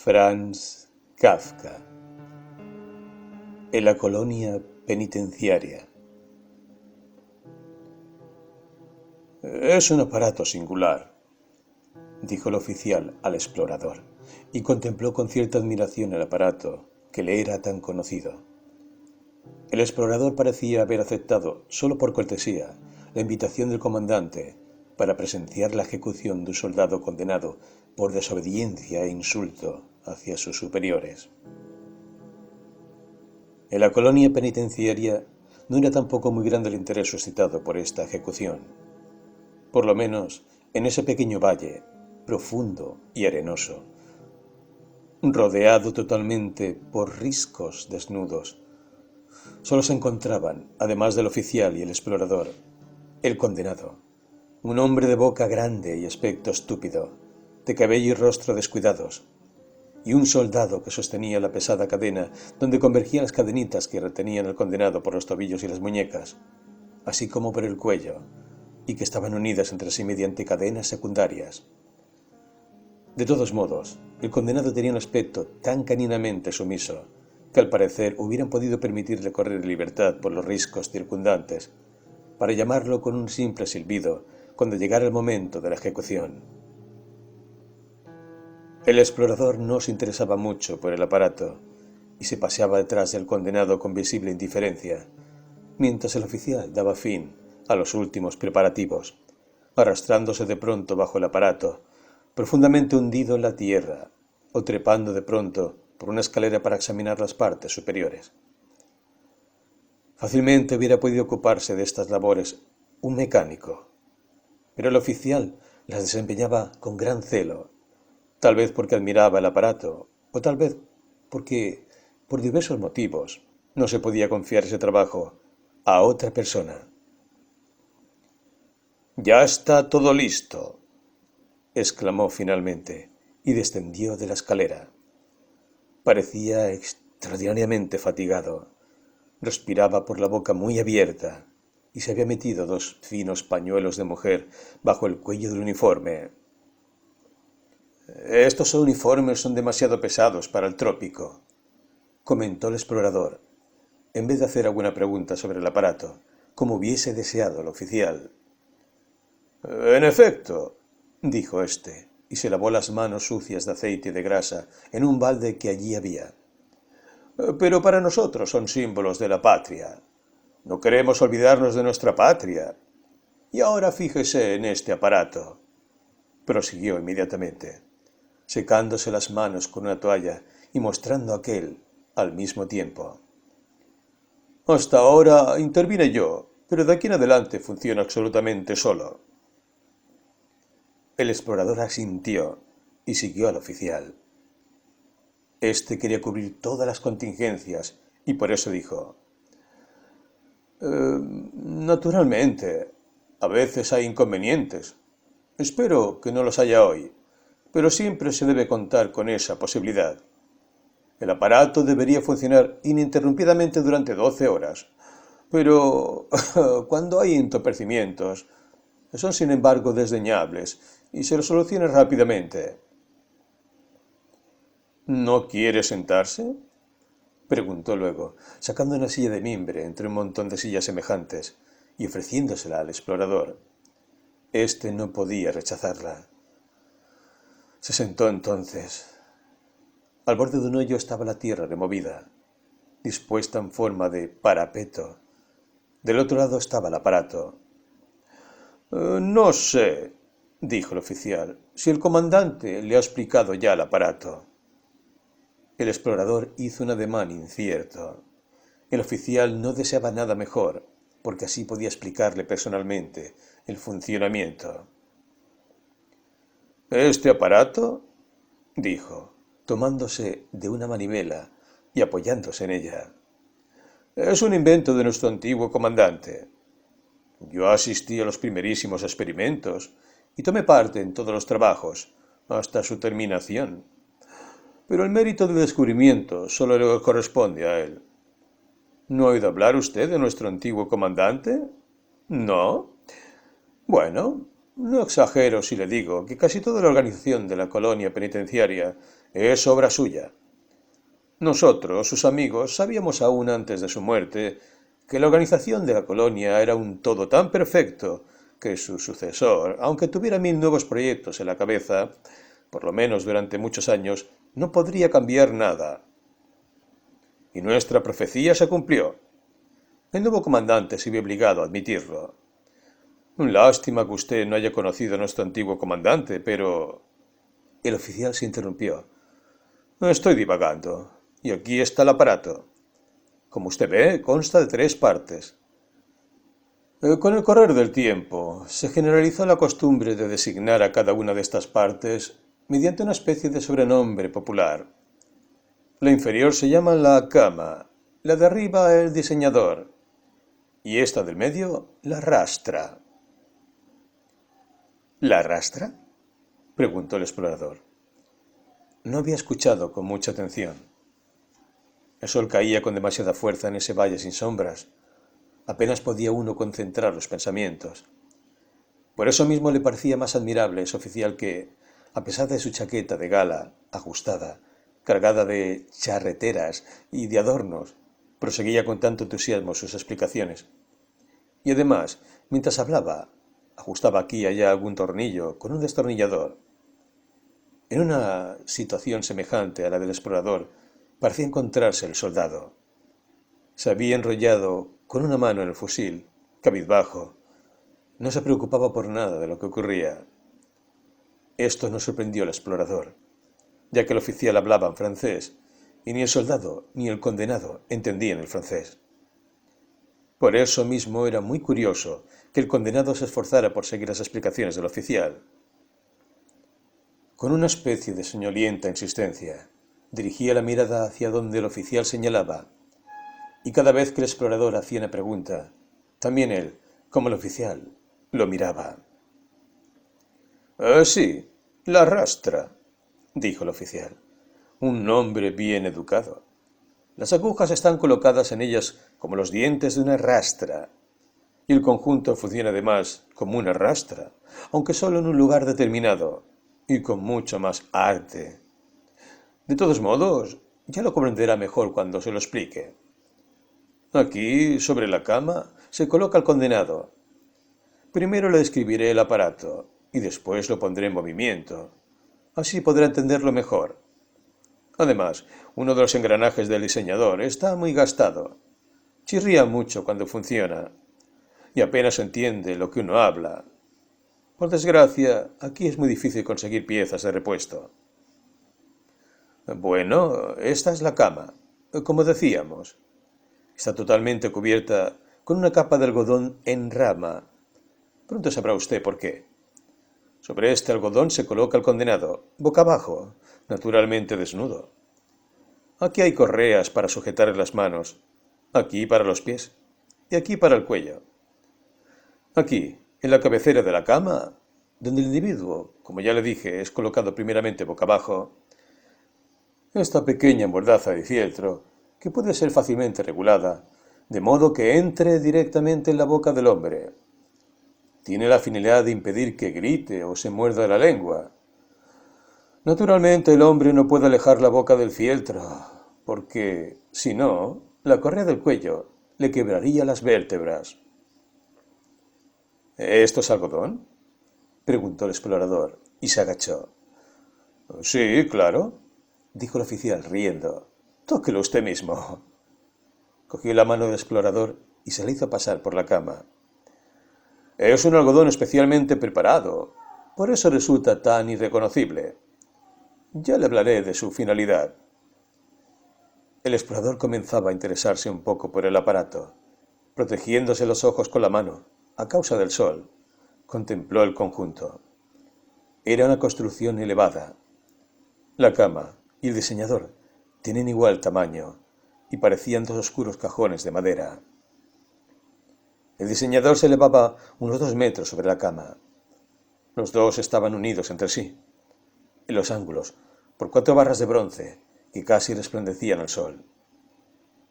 Franz Kafka. En la colonia penitenciaria. Es un aparato singular, dijo el oficial al explorador, y contempló con cierta admiración el aparato que le era tan conocido. El explorador parecía haber aceptado, solo por cortesía, la invitación del comandante para presenciar la ejecución de un soldado condenado por desobediencia e insulto hacia sus superiores. En la colonia penitenciaria no era tampoco muy grande el interés suscitado por esta ejecución. Por lo menos en ese pequeño valle, profundo y arenoso, rodeado totalmente por riscos desnudos, solo se encontraban, además del oficial y el explorador, el condenado, un hombre de boca grande y aspecto estúpido, de cabello y rostro descuidados, y un soldado que sostenía la pesada cadena donde convergían las cadenitas que retenían al condenado por los tobillos y las muñecas, así como por el cuello, y que estaban unidas entre sí mediante cadenas secundarias. De todos modos, el condenado tenía un aspecto tan caninamente sumiso que al parecer hubieran podido permitirle correr en libertad por los riscos circundantes, para llamarlo con un simple silbido cuando llegara el momento de la ejecución. El explorador no se interesaba mucho por el aparato y se paseaba detrás del condenado con visible indiferencia, mientras el oficial daba fin a los últimos preparativos, arrastrándose de pronto bajo el aparato, profundamente hundido en la tierra, o trepando de pronto por una escalera para examinar las partes superiores. Fácilmente hubiera podido ocuparse de estas labores un mecánico, pero el oficial las desempeñaba con gran celo, tal vez porque admiraba el aparato, o tal vez porque, por diversos motivos, no se podía confiar ese trabajo a otra persona. «Ya está todo listo», exclamó finalmente, y descendió de la escalera. Parecía extraordinariamente fatigado. Respiraba por la boca muy abierta y se había metido 2 finos pañuelos de mujer bajo el cuello del uniforme. «Estos uniformes son demasiado pesados para el trópico», comentó el explorador, en vez de hacer alguna pregunta sobre el aparato, como hubiese deseado el oficial. «En efecto», dijo éste, y se lavó las manos sucias de aceite y de grasa en un balde que allí había. «Pero para nosotros son símbolos de la patria. No queremos olvidarnos de nuestra patria. Y ahora fíjese en este aparato», prosiguió inmediatamente, secándose las manos con una toalla y mostrando aquel al mismo tiempo. «Hasta ahora intervine yo, pero de aquí en adelante funciona absolutamente solo». El explorador asintió y siguió al oficial. Este quería cubrir todas las contingencias y por eso dijo: «Naturalmente, a veces hay inconvenientes. Espero que no los haya hoy, pero siempre se debe contar con esa posibilidad. El aparato debería funcionar ininterrumpidamente durante 12 horas, pero cuando hay entorpecimientos, son sin embargo desdeñables y se los soluciona rápidamente». «¿No quiere sentarse?», preguntó luego, sacando una silla de mimbre entre un montón de sillas semejantes y ofreciéndosela al explorador. Este no podía rechazarla. Se sentó entonces. Al borde de un hoyo estaba la tierra removida, dispuesta en forma de parapeto. Del otro lado estaba el aparato. «No sé», dijo el oficial, «si el comandante le ha explicado ya el aparato». El explorador hizo un ademán incierto. El oficial no deseaba nada mejor, porque así podía explicarle personalmente el funcionamiento. «¿Este aparato?», dijo, tomándose de una manivela y apoyándose en ella. «Es un invento de nuestro antiguo comandante. Yo asistí a los primerísimos experimentos y tomé parte en todos los trabajos, hasta su terminación. Pero el mérito del descubrimiento solo le corresponde a él». «¿No ha oído hablar usted de nuestro antiguo comandante? ¿No? Bueno, No exagero si le digo que casi toda la organización de la colonia penitenciaria es obra suya. Nosotros, sus amigos, sabíamos aún antes de su muerte que la organización de la colonia era un todo tan perfecto que su sucesor, aunque tuviera 1000 nuevos proyectos en la cabeza, por lo menos durante muchos años, no podría cambiar nada. Y nuestra profecía se cumplió. El nuevo comandante se vio obligado a admitirlo. Lástima que usted no haya conocido a nuestro antiguo comandante, pero... El oficial se interrumpió. Estoy divagando. Y aquí está el aparato. Como usted ve, consta de 3 partes. Con el correr del tiempo, se generalizó la costumbre de designar a cada una de estas partes mediante una especie de sobrenombre popular. La inferior se llama la cama, la de arriba el diseñador, y esta del medio la rastra. ¿La rastra?, preguntó el explorador. No había escuchado con mucha atención. El sol caía con demasiada fuerza en ese valle sin sombras. Apenas podía uno concentrar los pensamientos. Por eso mismo le parecía más admirable ese oficial que, a pesar de su chaqueta de gala, ajustada, cargada de charreteras y de adornos, proseguía con tanto entusiasmo sus explicaciones. Y además, mientras hablaba, ajustaba aquí y allá algún tornillo con un destornillador. En una situación semejante a la del explorador, parecía encontrarse el soldado. Se había enrollado con una mano en el fusil, cabizbajo. No se preocupaba por nada de lo que ocurría. Esto no sorprendió al explorador, ya que el oficial hablaba en francés, y ni el soldado ni el condenado entendían el francés. Por eso mismo era muy curioso que el condenado se esforzara por seguir las explicaciones del oficial. Con una especie de soñolienta insistencia, dirigía la mirada hacia donde el oficial señalaba, y cada vez que el explorador hacía una pregunta, también él, como el oficial, lo miraba. Sí, la rastra, dijo el oficial. Un hombre bien educado. Las agujas están colocadas en ellas como los dientes de una rastra, y el conjunto funciona además como una rastra, aunque solo en un lugar determinado, y con mucho más arte. De todos modos, ya lo comprenderá mejor cuando se lo explique. Aquí, sobre la cama, se coloca el condenado. Primero le describiré el aparato, y después lo pondré en movimiento. Así podrá entenderlo mejor. Además, uno de los engranajes del diseñador está muy gastado. Chirría mucho cuando funciona, y apenas entiende lo que uno habla. Por desgracia, aquí es muy difícil conseguir piezas de repuesto. Bueno, esta es la cama, como decíamos. Está totalmente cubierta con una capa de algodón en rama. Pronto sabrá usted por qué. Sobre este algodón se coloca el condenado, boca abajo, naturalmente desnudo. Aquí hay correas para sujetar las manos, aquí para los pies y aquí para el cuello. Aquí, en la cabecera de la cama, donde el individuo, como ya le dije, es colocado primeramente boca abajo, esta pequeña mordaza de fieltro, que puede ser fácilmente regulada, de modo que entre directamente en la boca del hombre. Tiene la finalidad de impedir que grite o se muerda la lengua. Naturalmente el hombre no puede alejar la boca del fieltro, porque, si no, la correa del cuello le quebraría las vértebras. ¿Esto es algodón?, preguntó el explorador, y se agachó. Sí, claro, dijo el oficial, riendo. Tóquelo usted mismo. Cogió la mano del explorador y se la hizo pasar por la cama. Es un algodón especialmente preparado, por eso resulta tan irreconocible. Ya le hablaré de su finalidad. El explorador comenzaba a interesarse un poco por el aparato. Protegiéndose los ojos con la mano, a causa del sol, contempló el conjunto. Era una construcción elevada. La cama y el diseñador tenían igual tamaño y parecían 2 oscuros cajones de madera. El diseñador se elevaba unos 2 metros sobre la cama. Los dos estaban unidos entre sí, en los ángulos, por 4 barras de bronce que casi resplandecían al sol.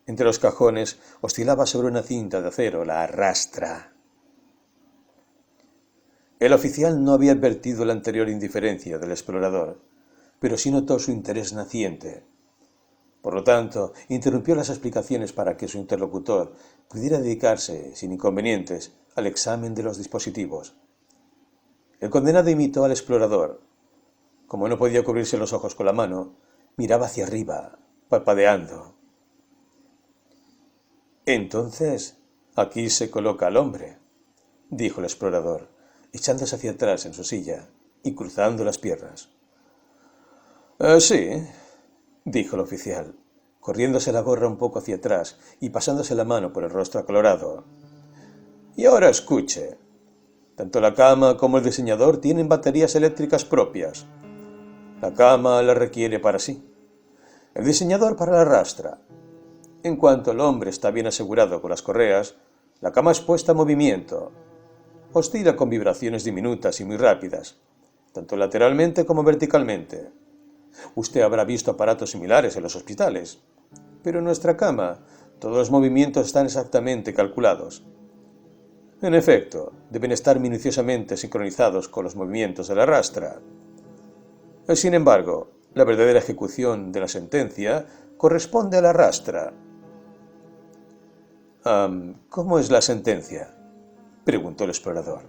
Entre los cajones oscilaba sobre una cinta de acero la rastra. El oficial no había advertido la anterior indiferencia del explorador, pero sí notó su interés naciente. Por lo tanto, interrumpió las explicaciones para que su interlocutor pudiera dedicarse, sin inconvenientes, al examen de los dispositivos. El condenado imitó al explorador. Como no podía cubrirse los ojos con la mano, miraba hacia arriba, parpadeando. Entonces, aquí se coloca al hombre, dijo el explorador, echándose hacia atrás en su silla y cruzando las piernas. Sí, dijo el oficial, corriéndose la gorra un poco hacia atrás y pasándose la mano por el rostro acolorado. Y ahora escuche. Tanto la cama como el diseñador tienen baterías eléctricas propias. La cama la requiere para sí. El diseñador para la arrastra. En cuanto el hombre está bien asegurado con las correas, la cama es puesta en movimiento. Oscila con vibraciones diminutas y muy rápidas, tanto lateralmente como verticalmente. Usted habrá visto aparatos similares en los hospitales, pero en nuestra cama todos los movimientos están exactamente calculados. En efecto, deben estar minuciosamente sincronizados con los movimientos de la arrastra. Sin embargo, la verdadera ejecución de la sentencia corresponde a la arrastra. ¿Cómo es la sentencia?, preguntó el explorador.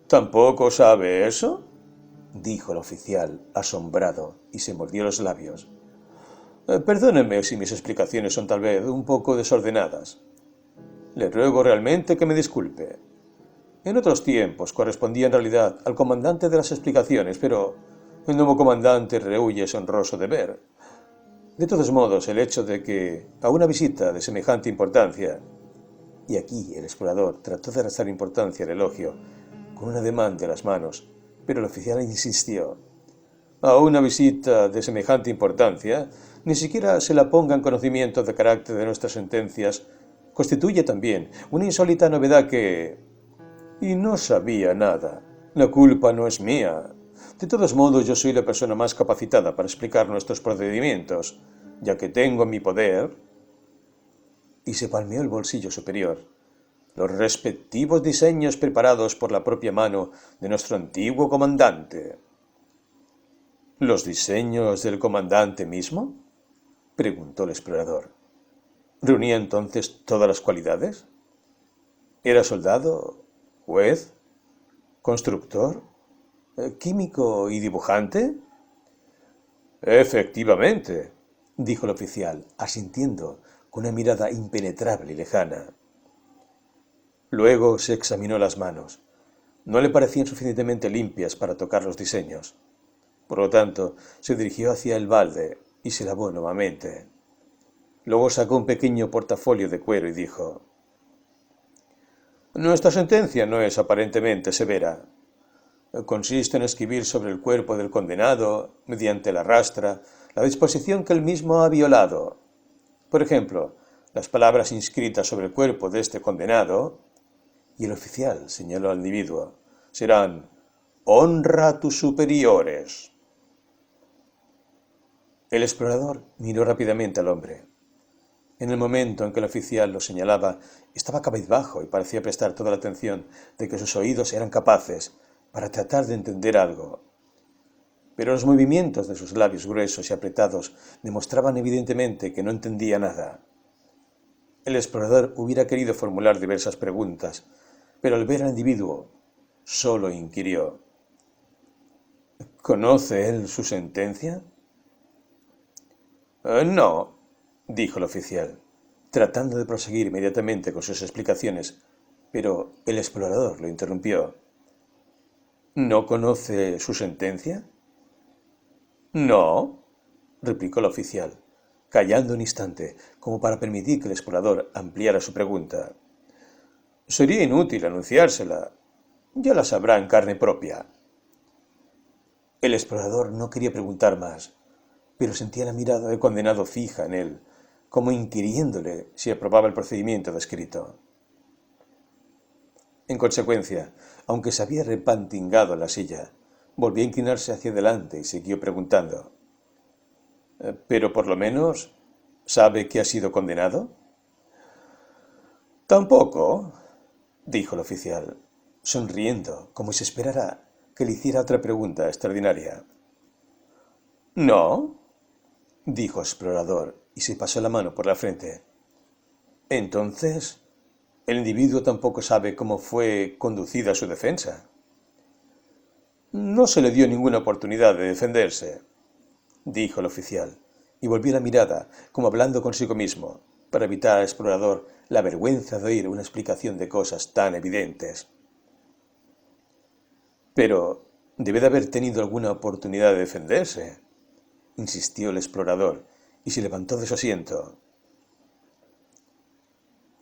¿Tampoco sabe eso?, dijo el oficial, asombrado, y se mordió los labios. Perdóneme si mis explicaciones son tal vez un poco desordenadas. Le ruego realmente que me disculpe. En otros tiempos correspondía en realidad al comandante de las explicaciones, pero el nuevo comandante rehuye ese honroso deber. De todos modos, el hecho de que a una visita de semejante importancia, y aquí el explorador trató de restar importancia al elogio con un ademán de las manos, pero el oficial insistió. A una visita de semejante importancia, ni siquiera se la ponga en conocimiento de carácter de nuestras sentencias, constituye también una insólita novedad que... Y no sabía nada. La culpa no es mía. De todos modos, yo soy la persona más capacitada para explicar nuestros procedimientos, ya que tengo en mi poder... Y se palmeó el bolsillo superior. Los respectivos diseños preparados por la propia mano de nuestro antiguo comandante. ¿Los diseños del comandante mismo?, preguntó el explorador. ¿Reunía entonces todas las cualidades? ¿Era soldado, juez, constructor, químico y dibujante? Efectivamente, dijo el oficial, asintiendo con una mirada impenetrable y lejana. Luego se examinó las manos. No le parecían suficientemente limpias para tocar los diseños. Por lo tanto, se dirigió hacia el balde y se lavó nuevamente. Luego sacó un pequeño portafolio de cuero y dijo: Nuestra sentencia no es aparentemente severa. Consiste en escribir sobre el cuerpo del condenado, mediante la arrastra, la disposición que él mismo ha violado. Por ejemplo, las palabras inscritas sobre el cuerpo de este condenado, y el oficial señaló al individuo, serán: «Honra a tus superiores». El explorador miró rápidamente al hombre. En el momento en que el oficial lo señalaba, estaba cabizbajo y parecía prestar toda la atención de que sus oídos eran capaces para tratar de entender algo. Pero los movimientos de sus labios gruesos y apretados demostraban evidentemente que no entendía nada. El explorador hubiera querido formular diversas preguntas, pero al ver al individuo, solo inquirió: ¿Conoce él su sentencia? No, dijo el oficial, tratando de proseguir inmediatamente con sus explicaciones, pero el explorador lo interrumpió. ¿No conoce su sentencia? No, replicó el oficial, callando un instante, como para permitir que el explorador ampliara su pregunta. Sería inútil anunciársela. Ya la sabrá en carne propia. El explorador no quería preguntar más, pero sentía la mirada del condenado fija en él, como inquiriéndole si aprobaba el procedimiento descrito. En consecuencia, aunque se había repantingado en la silla, volvió a inclinarse hacia adelante y siguió preguntando. ¿Pero por lo menos sabe que ha sido condenado? Tampoco, dijo el oficial. sonriendo como si esperara que le hiciera otra pregunta extraordinaria. «¿No?», dijo el explorador y se pasó la mano por la frente. «Entonces, el individuo tampoco sabe cómo fue conducida su defensa». «No se le dio ninguna oportunidad de defenderse», dijo el oficial, y volvió la mirada, como hablando consigo mismo, para evitar al explorador la vergüenza de oír una explicación de cosas tan evidentes. «Pero debe de haber tenido alguna oportunidad de defenderse», insistió el explorador, y se levantó de su asiento.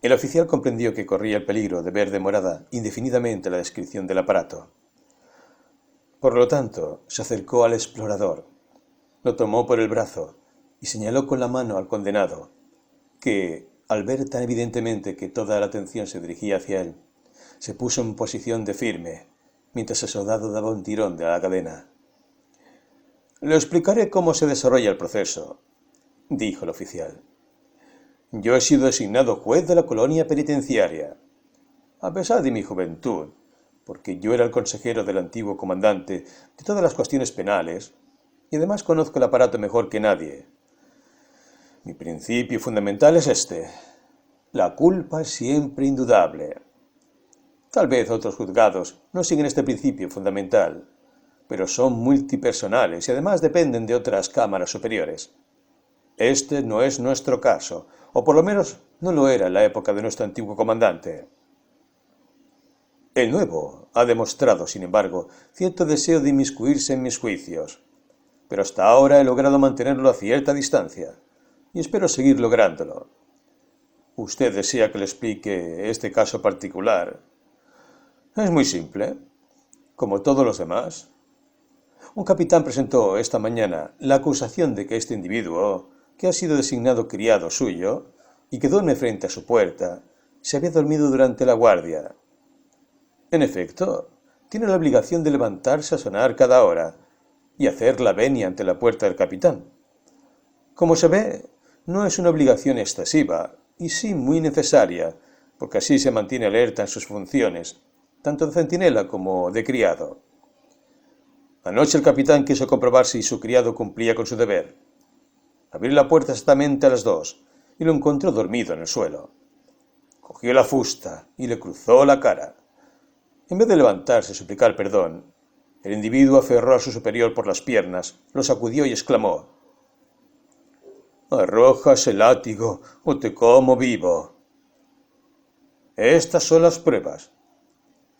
El oficial comprendió que corría el peligro de ver demorada indefinidamente la descripción del aparato. Por lo tanto, se acercó al explorador, lo tomó por el brazo y señaló con la mano al condenado, que, al ver tan evidentemente que toda la atención se dirigía hacia él, se puso en posición de firme, mientras el soldado daba un tirón de la cadena. «Le explicaré cómo se desarrolla el proceso», dijo el oficial. «Yo he sido designado juez de la colonia penitenciaria, a pesar de mi juventud, porque yo era el consejero del antiguo comandante de todas las cuestiones penales, y además conozco el aparato mejor que nadie. Mi principio fundamental es este: la culpa es siempre indudable. Tal vez otros juzgados no siguen este principio fundamental, pero son multipersonales y además dependen de otras cámaras superiores. Este no es nuestro caso, o por lo menos no lo era en la época de nuestro antiguo comandante. El nuevo ha demostrado, sin embargo, cierto deseo de inmiscuirse en mis juicios, pero hasta ahora he logrado mantenerlo a cierta distancia, y espero seguir lográndolo. ¿Usted desea que le explique este caso particular? Es muy simple, como todos los demás. Un capitán presentó esta mañana la acusación de que este individuo, que ha sido designado criado suyo y que duerme frente a su puerta, se había dormido durante la guardia. En efecto, tiene la obligación de levantarse a sonar cada hora y hacer la venia ante la puerta del capitán. Como se ve, no es una obligación excesiva, y sí muy necesaria, porque así se mantiene alerta en sus funciones, tanto de centinela como de criado. Anoche el capitán quiso comprobar si su criado cumplía con su deber. Abrió la puerta exactamente a las 2 y lo encontró dormido en el suelo. Cogió la fusta y le cruzó la cara. En vez de levantarse y suplicar perdón, el individuo aferró a su superior por las piernas, lo sacudió y exclamó: «Arroja ese látigo o te como vivo». Estas son las pruebas.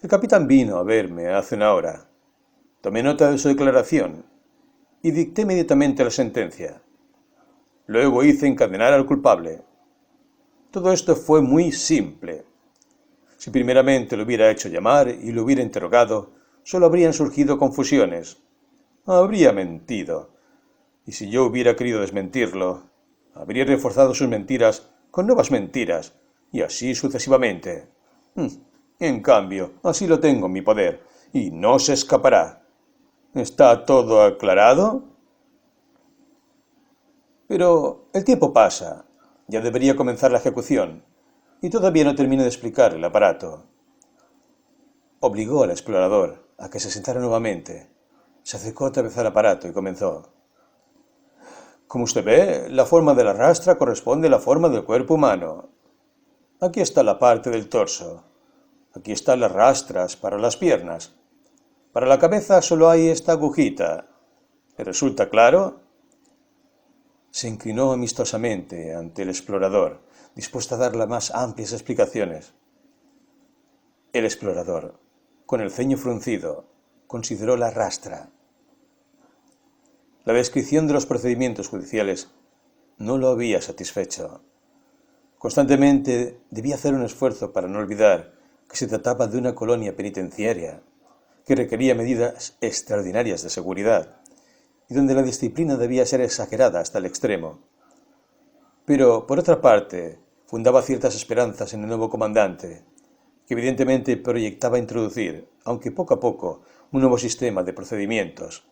El capitán vino a verme hace una hora. Tomé nota de su declaración y dicté inmediatamente la sentencia. Luego hice encadenar al culpable. Todo esto fue muy simple. Si primeramente lo hubiera hecho llamar y lo hubiera interrogado, solo habrían surgido confusiones. Habría mentido. Y si yo hubiera querido desmentirlo, habría reforzado sus mentiras con nuevas mentiras, y así sucesivamente. En cambio, así lo tengo en mi poder, y no se escapará. ¿Está todo aclarado? Pero el tiempo pasa. Ya debería comenzar la ejecución, y todavía no termino de explicar el aparato. Obligó al explorador a que se sentara nuevamente. Se acercó otra vez al aparato y comenzó. Como usted ve, la forma de la rastra corresponde a la forma del cuerpo humano. Aquí está la parte del torso. Aquí están las rastras para las piernas. Para la cabeza solo hay esta agujita. ¿Le resulta claro? Se inclinó amistosamente ante el explorador, dispuesto a dar las más amplias explicaciones. El explorador, con el ceño fruncido, consideró la rastra. La descripción de los procedimientos judiciales no lo había satisfecho. Constantemente debía hacer un esfuerzo para no olvidar que se trataba de una colonia penitenciaria, que requería medidas extraordinarias de seguridad, y donde la disciplina debía ser exagerada hasta el extremo. Pero, por otra parte, fundaba ciertas esperanzas en el nuevo comandante, que evidentemente proyectaba introducir, aunque poco a poco, un nuevo sistema de procedimientos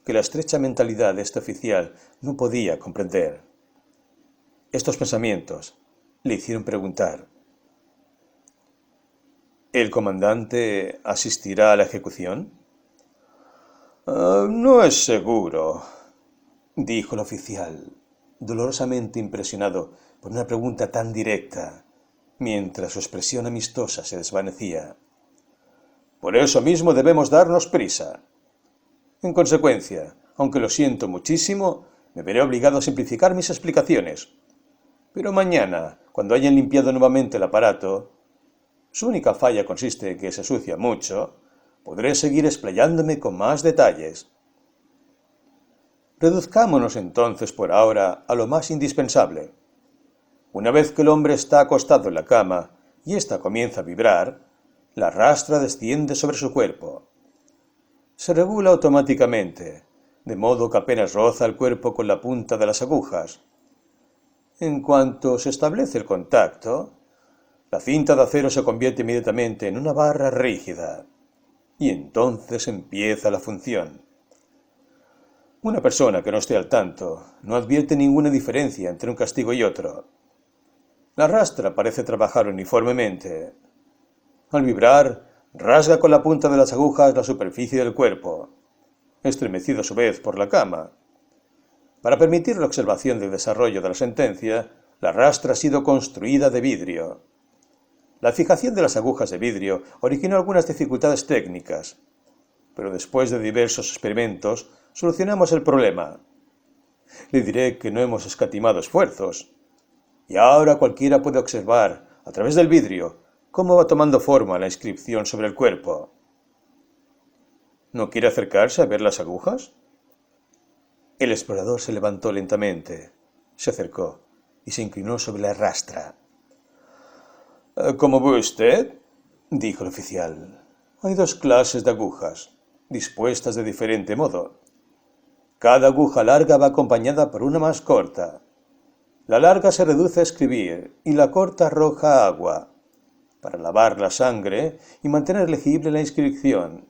que la estrecha mentalidad de este oficial no podía comprender. Estos pensamientos le hicieron preguntar: ¿El comandante asistirá a la ejecución? No es seguro, dijo el oficial, dolorosamente impresionado por una pregunta tan directa, mientras su expresión amistosa se desvanecía. Por eso mismo debemos darnos prisa. En consecuencia, aunque lo siento muchísimo, me veré obligado a simplificar mis explicaciones. Pero mañana, cuando hayan limpiado nuevamente el aparato, su única falla consiste en que se sucia mucho, podré seguir explayándome con más detalles. Reduzcámonos entonces por ahora a lo más indispensable. Una vez que el hombre está acostado en la cama y ésta comienza a vibrar, la rastra desciende sobre su cuerpo. Se regula automáticamente, de modo que apenas roza el cuerpo con la punta de las agujas. En cuanto se establece el contacto, la cinta de acero se convierte inmediatamente en una barra rígida, y entonces empieza la función. Una persona que no esté al tanto no advierte ninguna diferencia entre un castigo y otro. La rastra parece trabajar uniformemente. Al vibrar, rasga con la punta de las agujas la superficie del cuerpo, estremecido a su vez por la cama. Para permitir la observación del desarrollo de la sentencia, la rastra ha sido construida de vidrio. La fijación de las agujas de vidrio originó algunas dificultades técnicas, pero después de diversos experimentos solucionamos el problema. Le diré que no hemos escatimado esfuerzos, y ahora cualquiera puede observar, a través del vidrio, cómo va tomando forma la inscripción sobre el cuerpo. ¿No quiere acercarse a ver las agujas? El explorador se levantó lentamente, se acercó y se inclinó sobre la rastra. «¿Cómo ve usted?», dijo el oficial. «Hay dos clases de agujas, dispuestas de diferente modo. Cada aguja larga va acompañada por una más corta. La larga se reduce a escribir y la corta arroja agua, para lavar la sangre y mantener legible la inscripción.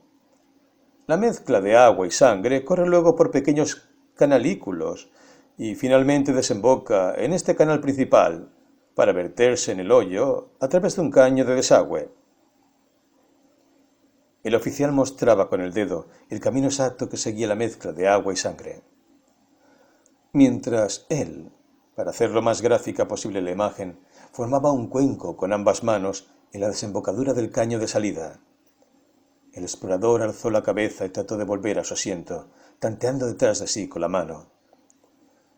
La mezcla de agua y sangre corre luego por pequeños canalículos y finalmente desemboca en este canal principal, para verterse en el hoyo a través de un caño de desagüe». El oficial mostraba con el dedo el camino exacto que seguía la mezcla de agua y sangre. Mientras él, para hacer lo más gráfica posible la imagen, formaba un cuenco con ambas manos en la desembocadura del caño de salida. El explorador alzó la cabeza y trató de volver a su asiento, tanteando detrás de sí con la mano.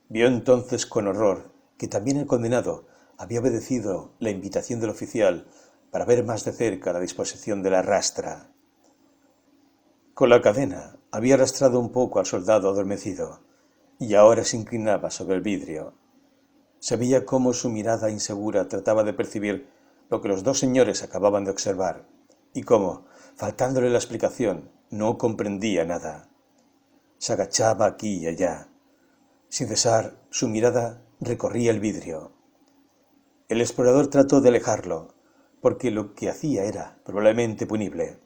Vio entonces con horror que también el condenado había obedecido la invitación del oficial para ver más de cerca la disposición de la rastra. Con la cadena había arrastrado un poco al soldado adormecido, y ahora se inclinaba sobre el vidrio. Se veía cómo su mirada insegura trataba de percibir lo que los dos señores acababan de observar, y cómo, faltándole la explicación, no comprendía nada. Se agachaba aquí y allá. Sin cesar, su mirada recorría el vidrio. El explorador trató de alejarlo, porque lo que hacía era probablemente punible.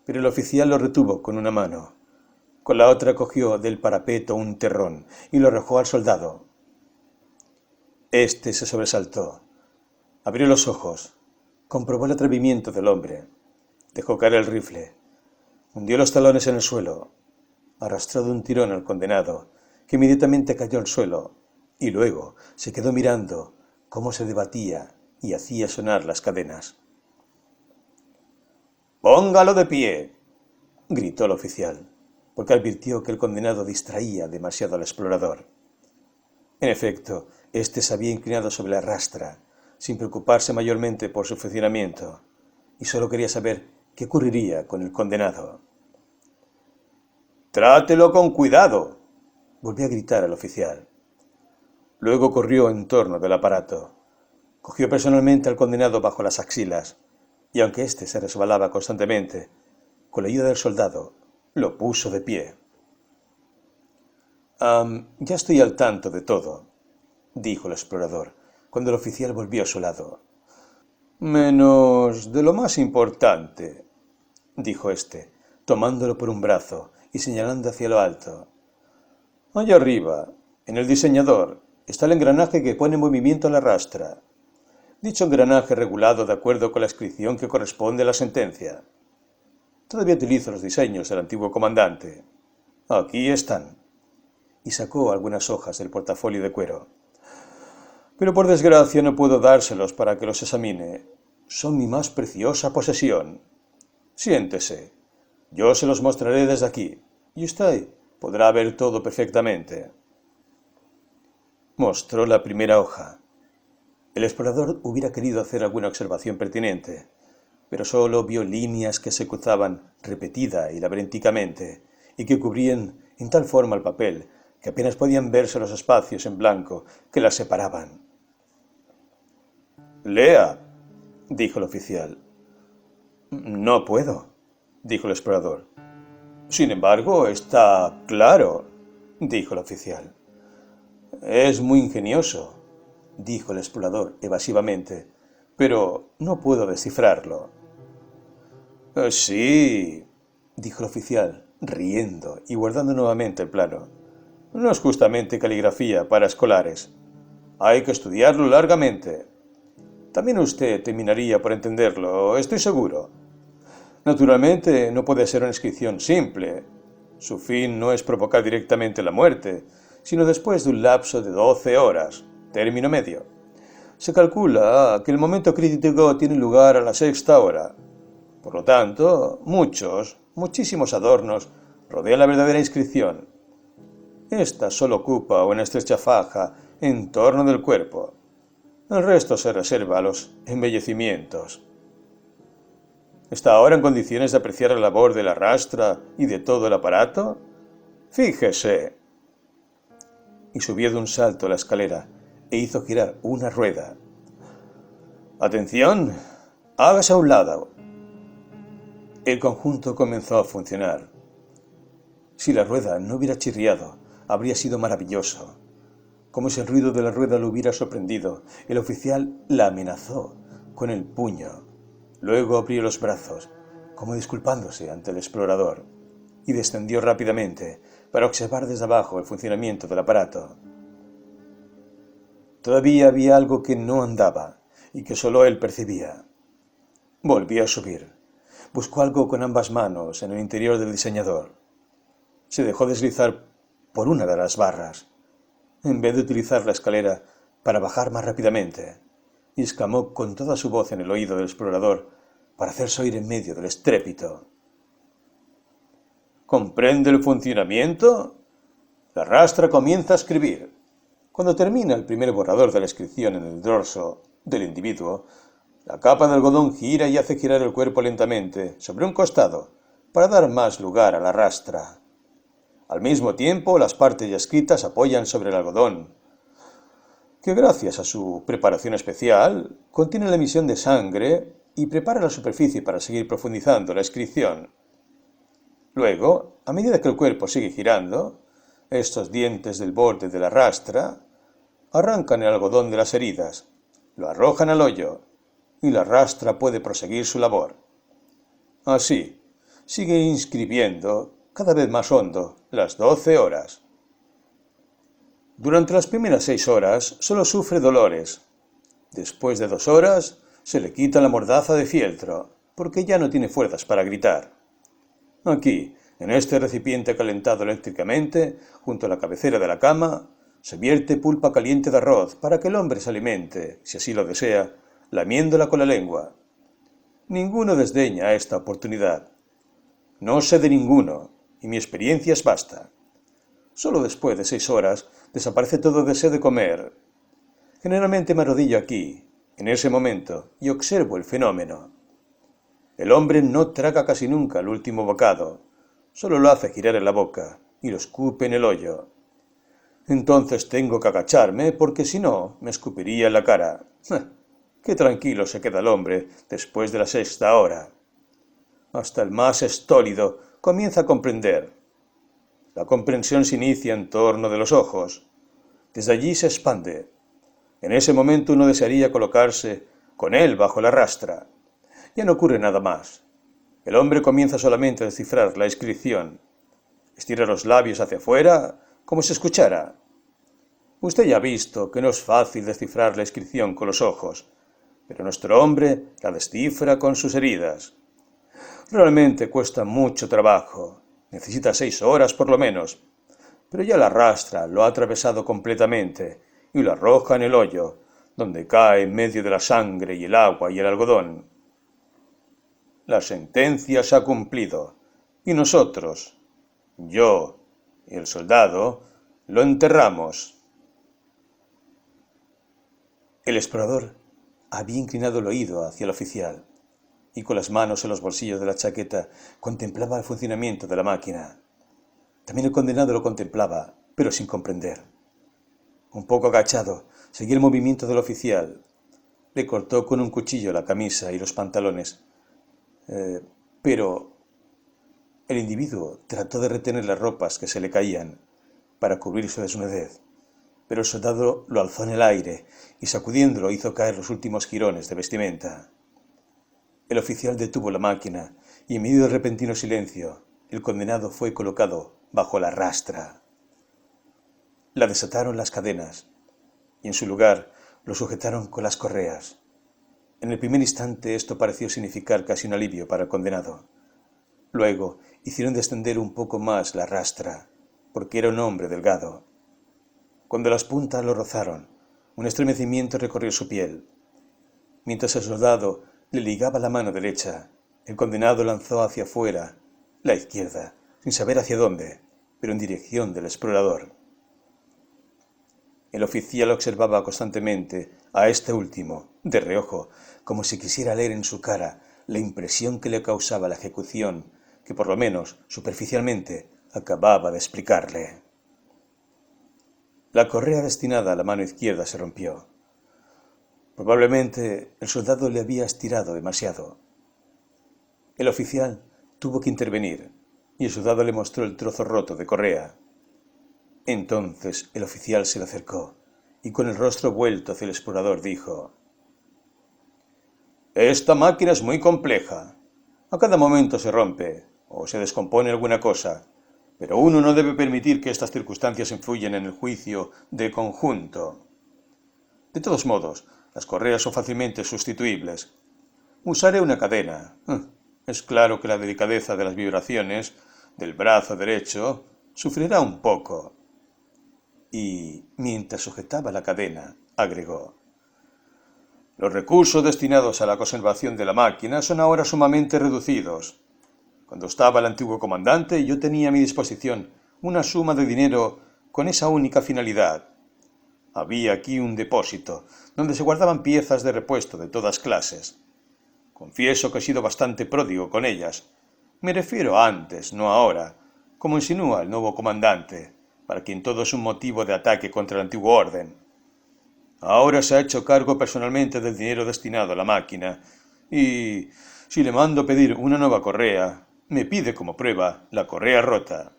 Pero el oficial lo retuvo con una mano. Con la otra cogió del parapeto un terrón y lo arrojó al soldado. Este se sobresaltó. Abrió los ojos. Comprobó el atrevimiento del hombre. Dejó caer el rifle. Hundió los talones en el suelo. Arrastró de un tirón al condenado, que inmediatamente cayó al suelo, y luego se quedó mirando cómo se debatía y hacía sonar las cadenas. «¡Póngalo de pie!», gritó el oficial, porque advirtió que el condenado distraía demasiado al explorador. En efecto, éste se había inclinado sobre la rastra, sin preocuparse mayormente por su funcionamiento, y solo quería saber qué ocurriría con el condenado. «¡Trátelo con cuidado!», volvió a gritar el oficial. Luego corrió en torno del aparato. Cogió personalmente al condenado bajo las axilas, y aunque éste se resbalaba constantemente, con la ayuda del soldado, lo puso de pie. Ya estoy al tanto de todo», dijo el explorador, cuando el oficial volvió a su lado. «Menos de lo más importante», dijo éste, tomándolo por un brazo y señalando hacia lo alto. «Allá arriba, en el diseñador, está el engranaje que pone en movimiento la rastra. Dicho engranaje regulado de acuerdo con la inscripción que corresponde a la sentencia. Todavía utilizo los diseños del antiguo comandante. Aquí están. Y sacó algunas hojas del portafolio de cuero. Pero por desgracia no puedo dárselos para que los examine. Son mi más preciosa posesión. Siéntese. Yo se los mostraré desde aquí, y usted podrá ver todo perfectamente. Mostró la primera hoja. El explorador hubiera querido hacer alguna observación pertinente, pero solo vio líneas que se cruzaban repetida y laberínticamente, y que cubrían en tal forma el papel que apenas podían verse los espacios en blanco que las separaban. «Lea», dijo el oficial. «No puedo», dijo el explorador. «Sin embargo, está claro», dijo el oficial. «Es muy ingenioso», dijo el explorador evasivamente, «pero no puedo descifrarlo». «Sí», dijo el oficial, riendo y guardando nuevamente el plano. «No es justamente caligrafía para escolares. Hay que estudiarlo largamente. También usted terminaría por entenderlo, estoy seguro. Naturalmente, no puede ser una inscripción simple. Su fin no es provocar directamente la muerte, sino después de un lapso de 12 horas, término medio. Se calcula que el momento crítico tiene lugar a la 6ª hora. Por lo tanto, muchísimos adornos rodean la verdadera inscripción. Esta solo ocupa una estrecha faja en torno del cuerpo. El resto se reserva a los embellecimientos. ¿Está ahora en condiciones de apreciar la labor de la rastra y de todo el aparato? Fíjese. Y subió de un salto la escalera e hizo girar una rueda. Atención, hágase a un lado. El conjunto comenzó a funcionar. Si la rueda no hubiera chirriado, habría sido maravilloso. Como si el ruido de la rueda lo hubiera sorprendido, el oficial la amenazó con el puño. Luego abrió los brazos, como disculpándose ante el explorador, y descendió rápidamente para observar desde abajo el funcionamiento del aparato. Todavía había algo que no andaba y que solo él percibía. Volvió a subir. Buscó algo con ambas manos en el interior del diseñador. Se dejó deslizar por una de las barras, en vez de utilizar la escalera para bajar más rápidamente, y exclamó con toda su voz en el oído del explorador para hacerse oír en medio del estrépito. ¿Comprende el funcionamiento? La rastra comienza a escribir. Cuando termina el primer borrador de la inscripción en el dorso del individuo, la capa de algodón gira y hace girar el cuerpo lentamente sobre un costado para dar más lugar a la rastra. Al mismo tiempo, las partes ya escritas apoyan sobre el algodón, que gracias a su preparación especial, contiene la emisión de sangre y prepara la superficie para seguir profundizando la inscripción. Luego, a medida que el cuerpo sigue girando, estos dientes del borde de la rastra arrancan el algodón de las heridas, lo arrojan al hoyo, y la rastra puede proseguir su labor. Así, sigue inscribiendo cada vez más hondo las 12 horas. Durante las primeras 6 horas solo sufre dolores. Después de 2 horas se le quita la mordaza de fieltro, porque ya no tiene fuerzas para gritar. Aquí, en este recipiente calentado eléctricamente, junto a la cabecera de la cama, se vierte pulpa caliente de arroz para que el hombre se alimente, si así lo desea, lamiéndola con la lengua. Ninguno desdeña esta oportunidad. No sé de ninguno, y mi experiencia es vasta. Solo después de 6 horas desaparece todo deseo de comer. Generalmente me arrodillo aquí, en ese momento, y observo el fenómeno. El hombre no traga casi nunca el último bocado, solo lo hace girar en la boca y lo escupe en el hoyo. Entonces tengo que agacharme porque si no me escupiría en la cara. Qué tranquilo se queda el hombre después de la 6ª hora. Hasta el más estólido comienza a comprender. La comprensión se inicia en torno de los ojos. Desde allí se expande. En ese momento uno desearía colocarse con él bajo la rastra. Ya no ocurre nada más. El hombre comienza solamente a descifrar la inscripción. Estira los labios hacia afuera como si escuchara. Usted ya ha visto que no es fácil descifrar la inscripción con los ojos, pero nuestro hombre la descifra con sus heridas. Realmente cuesta mucho trabajo, necesita 6 horas por lo menos, pero ya la arrastra, lo ha atravesado completamente y lo arroja en el hoyo, donde cae en medio de la sangre y el agua y el algodón. La sentencia se ha cumplido, y nosotros, yo y el soldado, lo enterramos. El explorador había inclinado el oído hacia el oficial y con las manos en los bolsillos de la chaqueta contemplaba el funcionamiento de la máquina. También el condenado lo contemplaba, pero sin comprender. Un poco agachado, seguía el movimiento del oficial. Le cortó con un cuchillo la camisa y los pantalones. Pero el individuo trató de retener las ropas que se le caían para cubrir su desnudez, pero el soldado lo alzó en el aire y sacudiéndolo hizo caer los últimos jirones de vestimenta. El oficial detuvo la máquina y en medio del repentino silencio, el condenado fue colocado bajo la rastra. La desataron las cadenas y en su lugar lo sujetaron con las correas. En el primer instante esto pareció significar casi un alivio para el condenado. Luego hicieron descender un poco más la rastra, porque era un hombre delgado. Cuando las puntas lo rozaron, un estremecimiento recorrió su piel. Mientras el soldado le ligaba la mano derecha, el condenado lanzó hacia afuera la izquierda, sin saber hacia dónde, pero en dirección del explorador. El oficial observaba constantemente a este último, de reojo, como si quisiera leer en su cara la impresión que le causaba la ejecución, que por lo menos superficialmente acababa de explicarle. La correa destinada a la mano izquierda se rompió. Probablemente el soldado le había estirado demasiado. El oficial tuvo que intervenir y el soldado le mostró el trozo roto de correa. Entonces el oficial se le acercó y con el rostro vuelto hacia el explorador dijo: «Esta máquina es muy compleja. A cada momento se rompe o se descompone alguna cosa, pero uno no debe permitir que estas circunstancias influyan en el juicio de conjunto. De todos modos, las correas son fácilmente sustituibles. Usaré una cadena. Es claro que la delicadeza de las vibraciones del brazo derecho sufrirá un poco». Y, mientras sujetaba la cadena, agregó: «Los recursos destinados a la conservación de la máquina son ahora sumamente reducidos. Cuando estaba el antiguo comandante, yo tenía a mi disposición una suma de dinero con esa única finalidad. Había aquí un depósito, donde se guardaban piezas de repuesto de todas clases. Confieso que he sido bastante pródigo con ellas. Me refiero a antes, no ahora, como insinúa el nuevo comandante, para quien todo es un motivo de ataque contra el antiguo orden. Ahora se ha hecho cargo personalmente del dinero destinado a la máquina, y si le mando pedir una nueva correa, me pide como prueba la correa rota.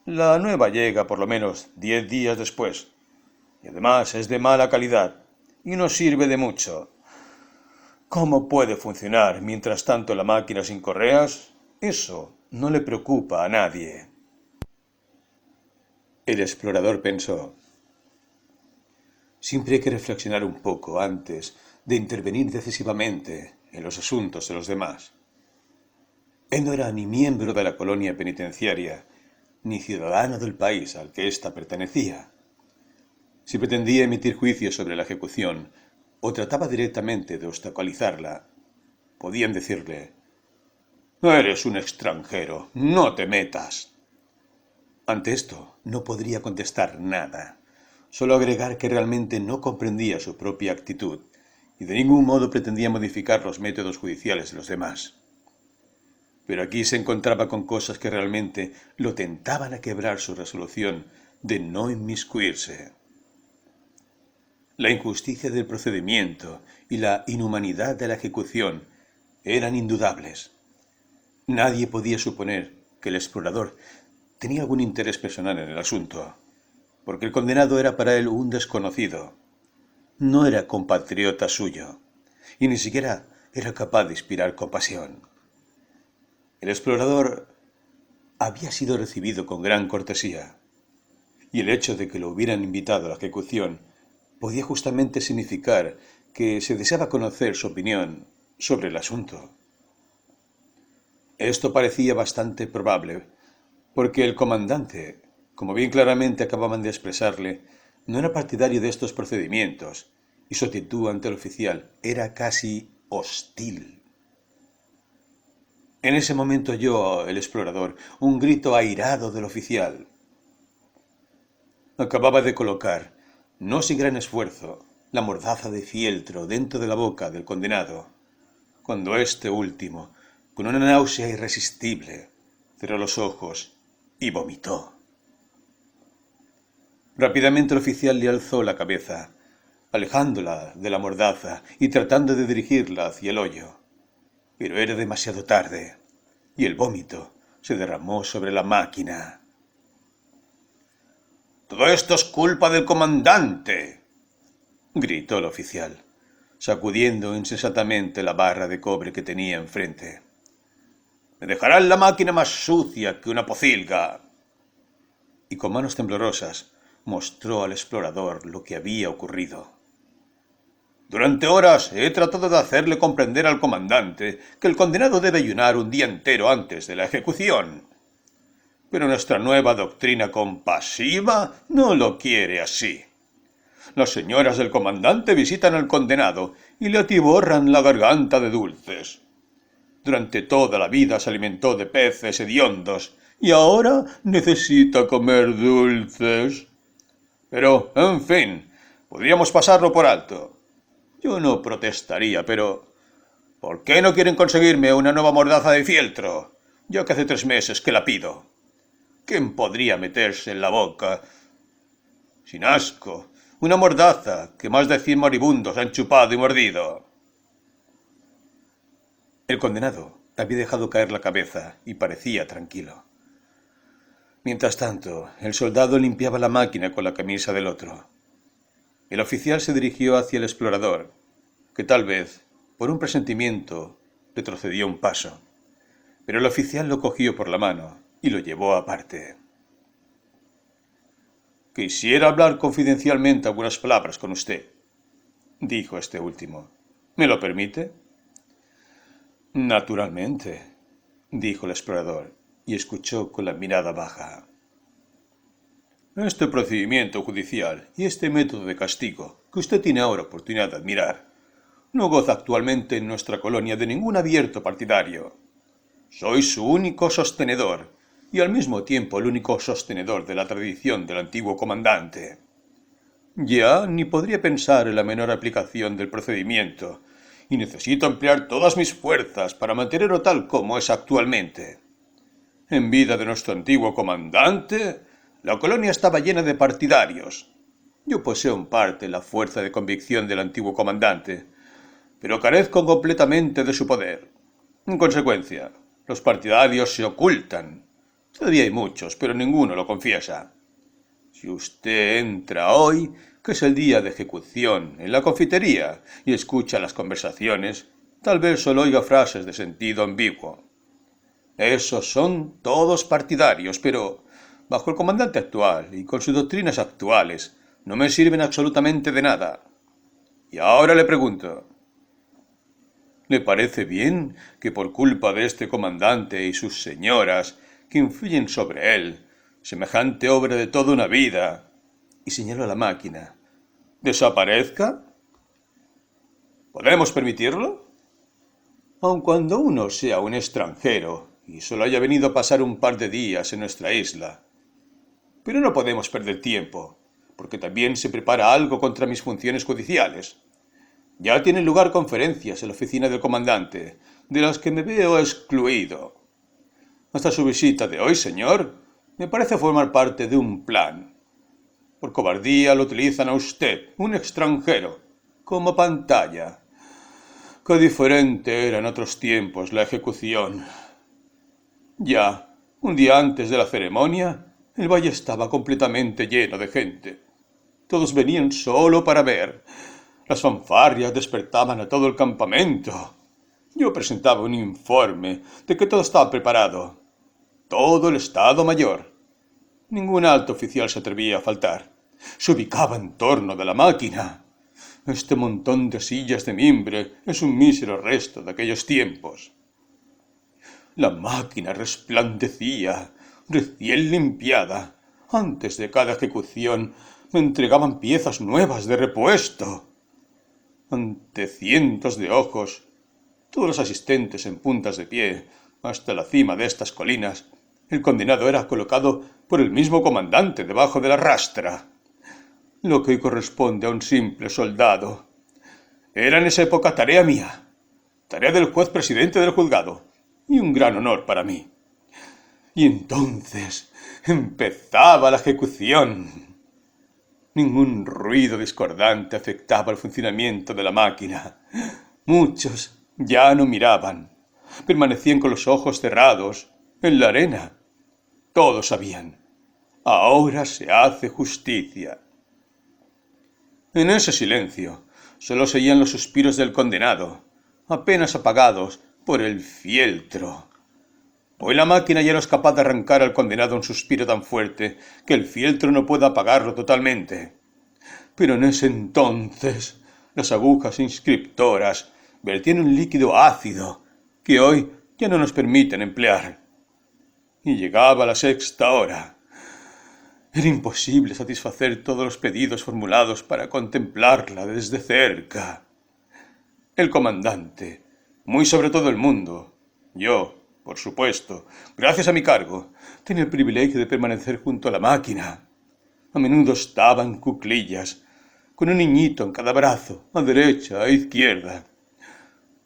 La nueva llega por lo menos 10 días después, y además es de mala calidad, y no sirve de mucho. ¿Cómo puede funcionar mientras tanto la máquina sin correas? Eso no le preocupa a nadie». El explorador pensó: siempre hay que reflexionar un poco antes de intervenir decisivamente en los asuntos de los demás. Él no era ni miembro de la colonia penitenciaria, ni ciudadano del país al que ésta pertenecía. Si pretendía emitir juicios sobre la ejecución o trataba directamente de obstaculizarla, podían decirle: «Eres un extranjero, no te metas». Ante esto no podría contestar nada, solo agregar que realmente no comprendía su propia actitud y de ningún modo pretendía modificar los métodos judiciales de los demás. Pero aquí se encontraba con cosas que realmente lo tentaban a quebrar su resolución de no inmiscuirse. La injusticia del procedimiento y la inhumanidad de la ejecución eran indudables. Nadie podía suponer que el explorador tenía algún interés personal en el asunto, porque el condenado era para él un desconocido. No era compatriota suyo, y ni siquiera era capaz de inspirar compasión. El explorador había sido recibido con gran cortesía, y el hecho de que lo hubieran invitado a la ejecución podía justamente significar que se deseaba conocer su opinión sobre el asunto. Esto parecía bastante probable, porque el comandante, como bien claramente acababan de expresarle, no era partidario de estos procedimientos, y su actitud ante el oficial era casi hostil. En ese momento oyó el explorador un grito airado del oficial. Acababa de colocar, no sin gran esfuerzo, la mordaza de fieltro dentro de la boca del condenado, cuando este último, con una náusea irresistible, cerró los ojos y vomitó. Rápidamente el oficial le alzó la cabeza, alejándola de la mordaza y tratando de dirigirla hacia el hoyo. Pero era demasiado tarde, y el vómito se derramó sobre la máquina. «¡Todo esto es culpa del comandante!», gritó el oficial, sacudiendo insensatamente la barra de cobre que tenía enfrente. «Me dejarán la máquina más sucia que una pocilga». Y con manos temblorosas mostró al explorador lo que había ocurrido. «Durante horas he tratado de hacerle comprender al comandante que el condenado debe ayunar un día entero antes de la ejecución. Pero nuestra nueva doctrina compasiva no lo quiere así. Las señoras del comandante visitan al condenado y le atiborran la garganta de dulces. Durante toda la vida se alimentó de peces hediondos y ahora necesita comer dulces. Pero, en fin, podríamos pasarlo por alto. Yo no protestaría, pero ¿por qué no quieren conseguirme una nueva mordaza de fieltro? Yo que hace 3 meses que la pido. ¿Quién podría meterse en la boca, sin asco, una mordaza que más de 100 moribundos han chupado y mordido? El condenado había dejado caer la cabeza y parecía tranquilo. Mientras tanto, el soldado limpiaba la máquina con la camisa del otro. El oficial se dirigió hacia el explorador, que tal vez, por un presentimiento, retrocedió un paso. Pero el oficial lo cogió por la mano y lo llevó aparte. «Quisiera hablar confidencialmente algunas palabras con usted», dijo este último. «¿Me lo permite?» «Naturalmente», dijo el explorador, y escuchó con la mirada baja. «Este procedimiento judicial y este método de castigo que usted tiene ahora oportunidad de admirar no goza actualmente en nuestra colonia de ningún abierto partidario. Soy su único sostenedor y al mismo tiempo el único sostenedor de la tradición del antiguo comandante. Ya ni podría pensar en la menor aplicación del procedimiento y necesito emplear todas mis fuerzas para mantenerlo tal como es actualmente. En vida de nuestro antiguo comandante, la colonia estaba llena de partidarios. Yo poseo en parte la fuerza de convicción del antiguo comandante, pero carezco completamente de su poder. En consecuencia, los partidarios se ocultan. Todavía hay muchos, pero ninguno lo confiesa. Si usted entra hoy, que es el día de ejecución, en la confitería y escucha las conversaciones, tal vez solo oiga frases de sentido ambiguo. Esos son todos partidarios, pero bajo el comandante actual y con sus doctrinas actuales no me sirven absolutamente de nada. Y ahora le pregunto, ¿le parece bien que por culpa de este comandante y sus señoras que influyen sobre él, semejante obra de toda una vida, y señaló la máquina, desaparezca? ¿Podemos permitirlo? Aun cuando uno sea un extranjero y solo haya venido a pasar un par de días en nuestra isla. Pero no podemos perder tiempo, porque también se prepara algo contra mis funciones judiciales. Ya tienen lugar conferencias en la oficina del comandante, de las que me veo excluido. Hasta su visita de hoy, señor, me parece formar parte de un plan. Por cobardía lo utilizan a usted, un extranjero, como pantalla. Qué diferente era en otros tiempos la ejecución. Ya, un día antes de la ceremonia, el valle estaba completamente lleno de gente. Todos venían solo para ver. Las fanfarrias despertaban a todo el campamento. Yo presentaba un informe de que todo estaba preparado. Todo el Estado Mayor. Ningún alto oficial se atrevía a faltar. Se ubicaba en torno de la máquina. Este montón de sillas de mimbre es un mísero resto de aquellos tiempos. La máquina resplandecía, recién limpiada. Antes de cada ejecución me entregaban piezas nuevas de repuesto. Ante cientos de ojos, todos los asistentes en puntas de pie, hasta la cima de estas colinas, el condenado era colocado por el mismo comandante debajo de la rastra. Lo que hoy corresponde a un simple soldado era en esa época tarea mía, tarea del juez presidente del juzgado, y un gran honor para mí. Y entonces empezaba la ejecución. Ningún ruido discordante afectaba el funcionamiento de la máquina. Muchos ya no miraban, permanecían con los ojos cerrados en la arena. Todos sabían, ahora se hace justicia. En ese silencio solo se oían los suspiros del condenado, apenas apagados por el fieltro. Hoy la máquina ya no es capaz de arrancar al condenado un suspiro tan fuerte que el fieltro no pueda apagarlo totalmente. Pero en ese entonces las agujas inscriptoras vertían un líquido ácido que hoy ya no nos permiten emplear. Y llegaba la 6ª hora. Era imposible satisfacer todos los pedidos formulados para contemplarla desde cerca. El comandante, muy sobre todo el mundo, yo, por supuesto, gracias a mi cargo, tenía el privilegio de permanecer junto a la máquina. A menudo estaba en cuclillas, con un niñito en cada brazo, a derecha, a izquierda.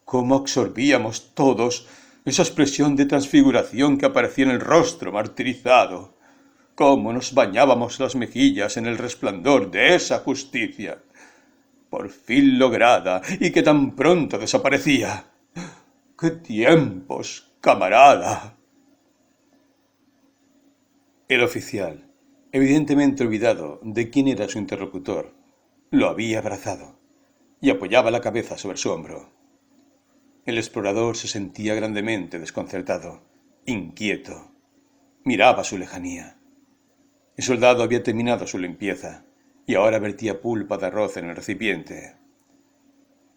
Cómo absorbíamos todos esa expresión de transfiguración que aparecía en el rostro martirizado. Cómo nos bañábamos las mejillas en el resplandor de esa justicia, por fin lograda y que tan pronto desaparecía. ¡Qué tiempos, camarada! El oficial, evidentemente olvidado de quién era su interlocutor, lo había abrazado y apoyaba la cabeza sobre su hombro. El explorador se sentía grandemente desconcertado, inquieto. Miraba su lejanía. El soldado había terminado su limpieza y ahora vertía pulpa de arroz en el recipiente.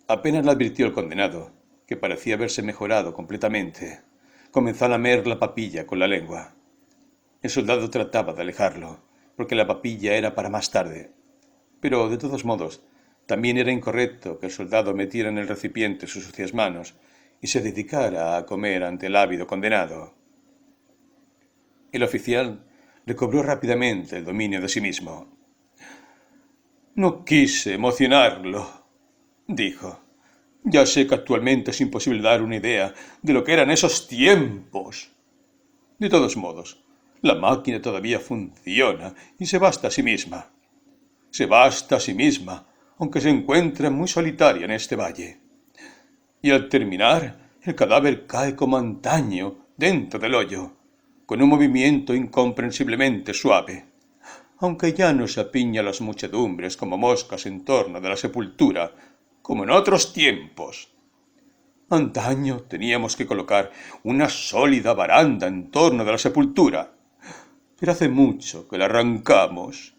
Apenas la advirtió el condenado, que parecía haberse mejorado completamente. Comenzó a lamer la papilla con la lengua. El soldado trataba de alejarlo, porque la papilla era para más tarde. Pero, de todos modos, también era incorrecto que el soldado metiera en el recipiente sus sucias manos y se dedicara a comer ante el ávido condenado. El oficial recobró rápidamente el dominio de sí mismo. No quise emocionarlo, dijo. Ya sé que actualmente es imposible dar una idea de lo que eran esos tiempos. De todos modos, la máquina todavía funciona y se basta a sí misma. Se basta a sí misma, aunque se encuentra muy solitaria en este valle. Y al terminar, el cadáver cae como antaño dentro del hoyo, con un movimiento incomprensiblemente suave, aunque ya no se apiña las muchedumbres como moscas en torno de la sepultura, como en otros tiempos. Antaño teníamos que colocar una sólida baranda en torno de la sepultura, pero hace mucho que la arrancamos.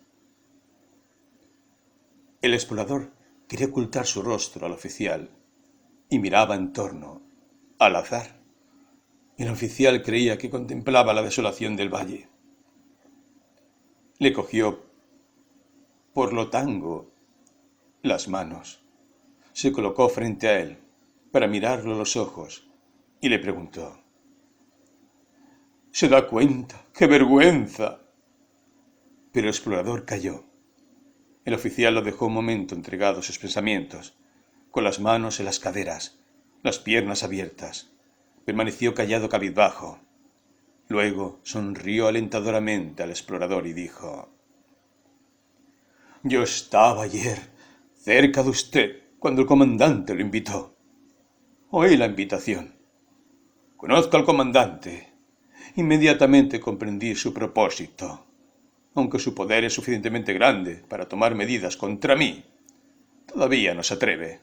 El explorador quería ocultar su rostro al oficial y miraba en torno, al azar. El oficial creía que contemplaba la desolación del valle. Le cogió por lo tango las manos, se colocó frente a él para mirarlo a los ojos y le preguntó: ¿Se da cuenta? ¡Qué vergüenza! Pero el explorador calló. El oficial lo dejó un momento entregado a sus pensamientos, con las manos en las caderas, las piernas abiertas. Permaneció callado cabizbajo. Luego sonrió alentadoramente al explorador y dijo: Yo estaba ayer cerca de usted cuando el comandante lo invitó. Oí la invitación. Conozco al comandante. Inmediatamente comprendí su propósito. Aunque su poder es suficientemente grande para tomar medidas contra mí, todavía no se atreve.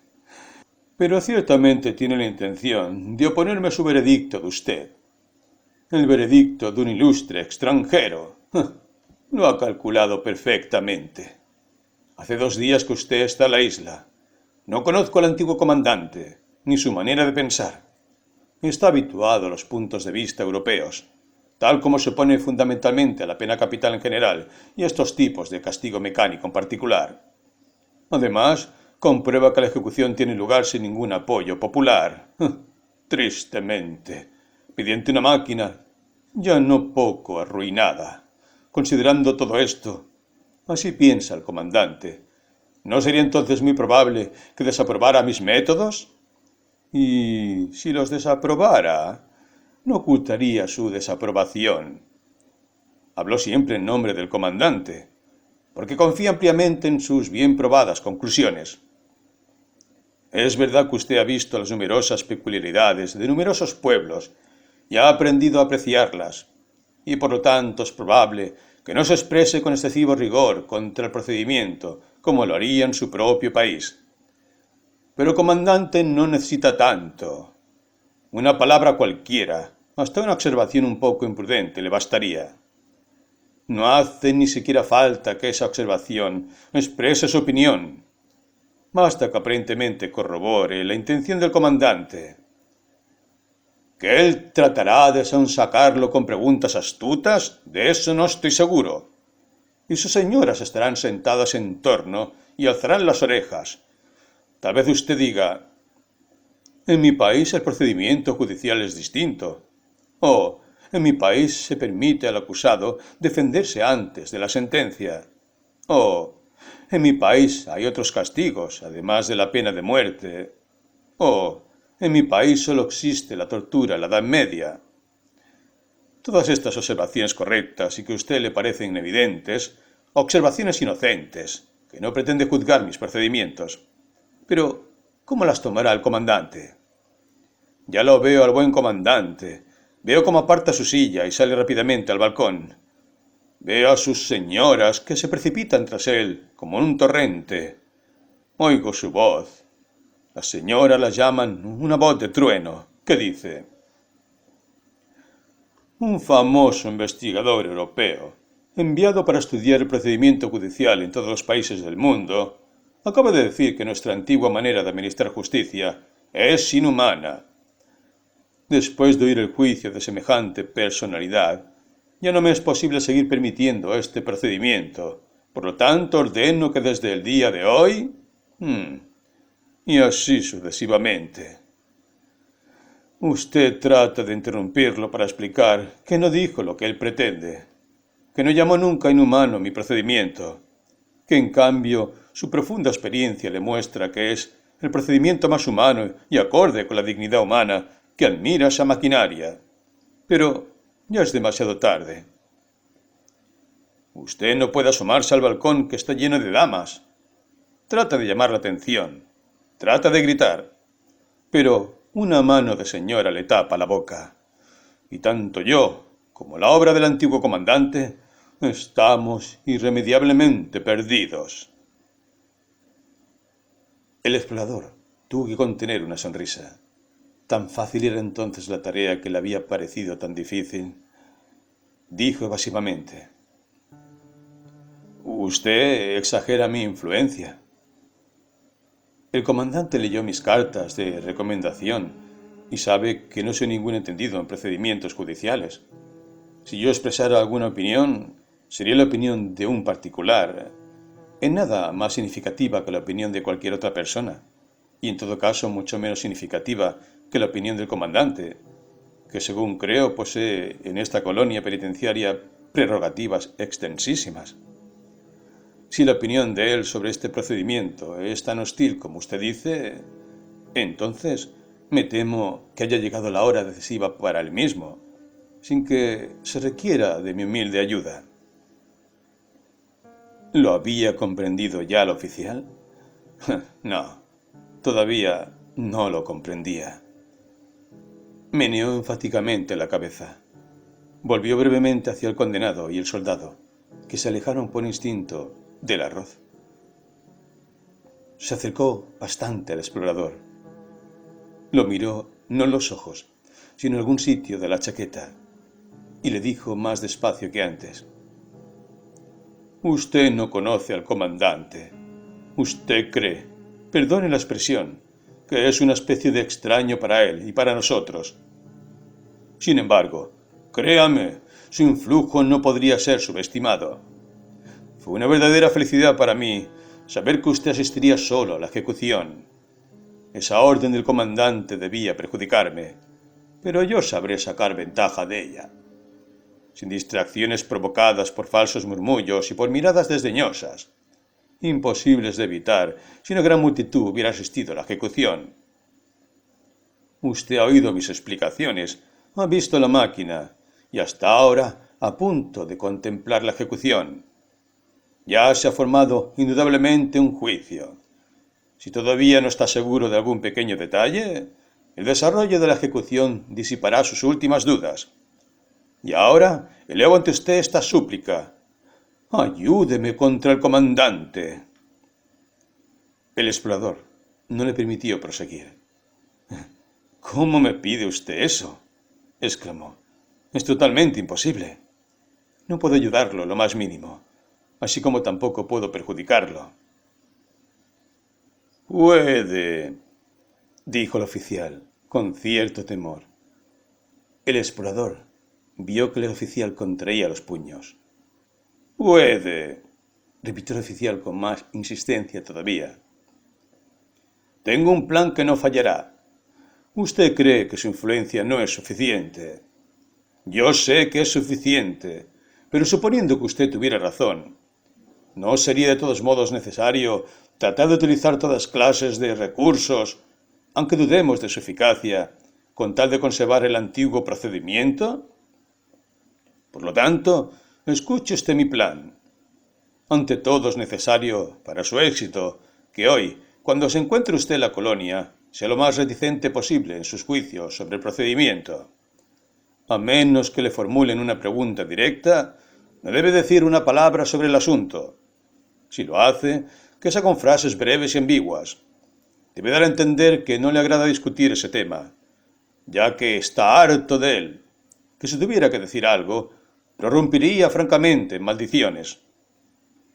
Pero ciertamente tiene la intención de oponerme a su veredicto de usted. El veredicto de un ilustre extranjero. Lo ha calculado perfectamente. Hace 2 días que usted está en la isla, No conozco al antiguo comandante, ni su manera de pensar. Está habituado a los puntos de vista europeos, tal como se opone fundamentalmente a la pena capital en general y a estos tipos de castigo mecánico en particular. Además, comprueba que la ejecución tiene lugar sin ningún apoyo popular. Tristemente, mediante una máquina ya no poco arruinada. Considerando todo esto, así piensa el comandante, ¿no sería entonces muy probable que desaprobara mis métodos? Y si los desaprobara, no ocultaría su desaprobación. Habló siempre en nombre del comandante, porque confía ampliamente en sus bien probadas conclusiones. Es verdad que usted ha visto las numerosas peculiaridades de numerosos pueblos y ha aprendido a apreciarlas, y por lo tanto es probable que no se exprese con excesivo rigor contra el procedimiento como lo haría en su propio país. Pero el comandante no necesita tanto. Una palabra cualquiera, hasta una observación un poco imprudente, le bastaría. No hace ni siquiera falta que esa observación exprese su opinión. Basta que aparentemente corrobore la intención del comandante. ¿Que él tratará de sonsacarlo con preguntas astutas? De eso no estoy seguro. Y sus señoras estarán sentadas en torno y alzarán las orejas. Tal vez usted diga, en mi país el procedimiento judicial es distinto. O, en mi país se permite al acusado defenderse antes de la sentencia. O, en mi país hay otros castigos, además de la pena de muerte. O, en mi país solo existe la tortura en la Edad Media. Todas estas observaciones correctas y que a usted le parecen evidentes, observaciones inocentes, que no pretende juzgar mis procedimientos. Pero, ¿cómo las tomará el comandante? Ya lo veo al buen comandante. Veo cómo aparta su silla y sale rápidamente al balcón. Veo a sus señoras que se precipitan tras él como un torrente. Oigo su voz. Las señoras la llaman una voz de trueno. ¿Qué dice? Un famoso investigador europeo, enviado para estudiar el procedimiento judicial en todos los países del mundo, acaba de decir que nuestra antigua manera de administrar justicia es inhumana. Después de oír el juicio de semejante personalidad, ya no me es posible seguir permitiendo este procedimiento. Por lo tanto, ordeno que desde el día de hoy... y así sucesivamente. Usted trata de interrumpirlo para explicar que no dijo lo que él pretende, que no llamó nunca inhumano mi procedimiento, que en cambio su profunda experiencia le muestra que es el procedimiento más humano y acorde con la dignidad humana que admira esa maquinaria. Pero ya es demasiado tarde. Usted no puede asomarse al balcón que está lleno de damas. Trata de llamar la atención, trata de gritar, pero una mano de señora le tapa la boca. Y tanto yo como la obra del antiguo comandante estamos irremediablemente perdidos. El explorador tuvo que contener una sonrisa. Tan fácil era entonces la tarea que le había parecido tan difícil. Dijo evasivamente: «Usted exagera mi influencia». El comandante leyó mis cartas de recomendación y sabe que no soy ningún entendido en procedimientos judiciales. Si yo expresara alguna opinión, sería la opinión de un particular, en nada más significativa que la opinión de cualquier otra persona, y en todo caso mucho menos significativa que la opinión del comandante, que según creo posee en esta colonia penitenciaria prerrogativas extensísimas. Si la opinión de él sobre este procedimiento es tan hostil como usted dice, entonces me temo que haya llegado la hora decisiva para él mismo, sin que se requiera de mi humilde ayuda. ¿Lo había comprendido ya el oficial? No, todavía no lo comprendía. Meneó enfáticamente la cabeza. Volvió brevemente hacia el condenado y el soldado, que se alejaron por instinto del arroz. Se acercó bastante al explorador. Lo miró no en los ojos, sino en algún sitio de la chaqueta, y le dijo más despacio que antes: «Usted no conoce al comandante. Usted cree, perdone la expresión, que es una especie de extraño para él y para nosotros. Sin embargo, créame, su influjo no podría ser subestimado. Fue una verdadera felicidad para mí saber que usted asistiría solo a la ejecución. Esa orden del comandante debía perjudicarme, pero yo sabré sacar ventaja de ella, sin distracciones provocadas por falsos murmullos y por miradas desdeñosas, imposibles de evitar si una gran multitud hubiera asistido a la ejecución. Usted ha oído mis explicaciones, ha visto la máquina y hasta ahora a punto de contemplar la ejecución. Ya se ha formado indudablemente un juicio. Si todavía no está seguro de algún pequeño detalle, el desarrollo de la ejecución disipará sus últimas dudas. Y ahora elevo ante usted esta súplica. Ayúdeme contra el comandante. El explorador no le permitió proseguir. ¿Cómo me pide usted eso?, exclamó. Es totalmente imposible. No puedo ayudarlo lo más mínimo, así como tampoco puedo perjudicarlo. Puede, dijo el oficial, con cierto temor. El explorador vio que el oficial contraía los puños. Puede, repitió el oficial con más insistencia todavía. Tengo un plan que no fallará. Usted cree que su influencia no es suficiente. Yo sé que es suficiente, pero suponiendo que usted tuviera razón, ¿no sería de todos modos necesario tratar de utilizar todas clases de recursos, aunque dudemos de su eficacia, con tal de conservar el antiguo procedimiento? Por lo tanto, escuche usted mi plan. Ante todo es necesario, para su éxito, que hoy, cuando se encuentre usted en la colonia, sea lo más reticente posible en sus juicios sobre el procedimiento. A menos que le formulen una pregunta directa, no debe decir una palabra sobre el asunto. Si lo hace, que sea con frases breves y ambiguas. Debe dar a entender que no le agrada discutir ese tema, ya que está harto de él, que si tuviera que decir algo, prorrumpiría francamente en maldiciones.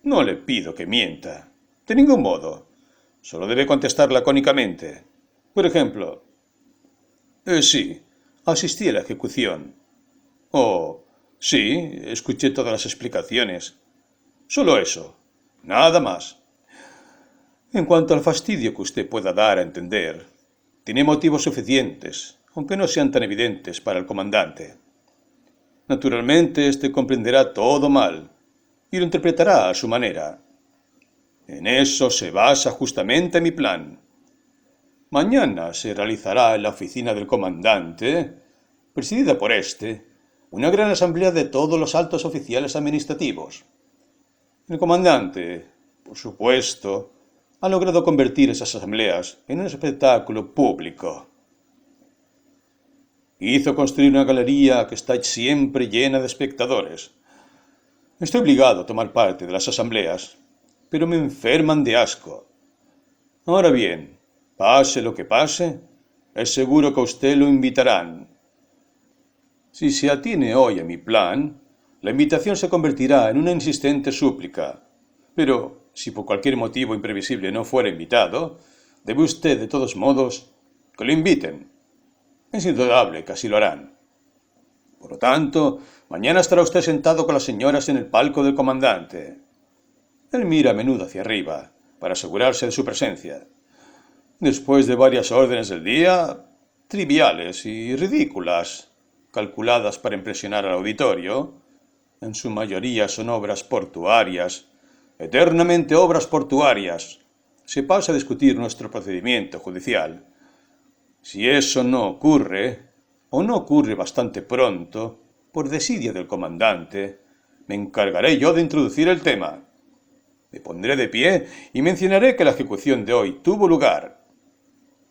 No le pido que mienta, de ningún modo. Solo debe contestar lacónicamente. Por ejemplo, sí, asistí a la ejecución. O, sí, escuché todas las explicaciones. Solo eso, nada más. En cuanto al fastidio que usted pueda dar a entender, tiene motivos suficientes, aunque no sean tan evidentes para el comandante. Naturalmente, éste comprenderá todo mal y lo interpretará a su manera. En eso se basa justamente mi plan. Mañana se realizará en la oficina del comandante, presidida por una gran asamblea de todos los altos oficiales administrativos. El comandante, por supuesto, ha logrado convertir esas asambleas en un espectáculo público. Hizo construir una galería que está siempre llena de espectadores. Estoy obligado a tomar parte de las asambleas, pero me enferman de asco. Ahora bien, pase lo que pase, es seguro que a usted lo invitarán. Si se atiene hoy a mi plan, la invitación se convertirá en una insistente súplica. Pero, si por cualquier motivo imprevisible no fuera invitado, debe usted, de todos modos, que lo inviten. Es indudable que así lo harán. Por lo tanto, mañana estará usted sentado con las señoras en el palco del comandante. Él mira a menudo hacia arriba, para asegurarse de su presencia. Después de varias órdenes del día, triviales y ridículas, calculadas para impresionar al auditorio, en su mayoría son obras portuarias, eternamente obras portuarias, se pasa a discutir nuestro procedimiento judicial. Si eso no ocurre, o no ocurre bastante pronto, por desidia del comandante, me encargaré yo de introducir el tema. Me pondré de pie y mencionaré que la ejecución de hoy tuvo lugar.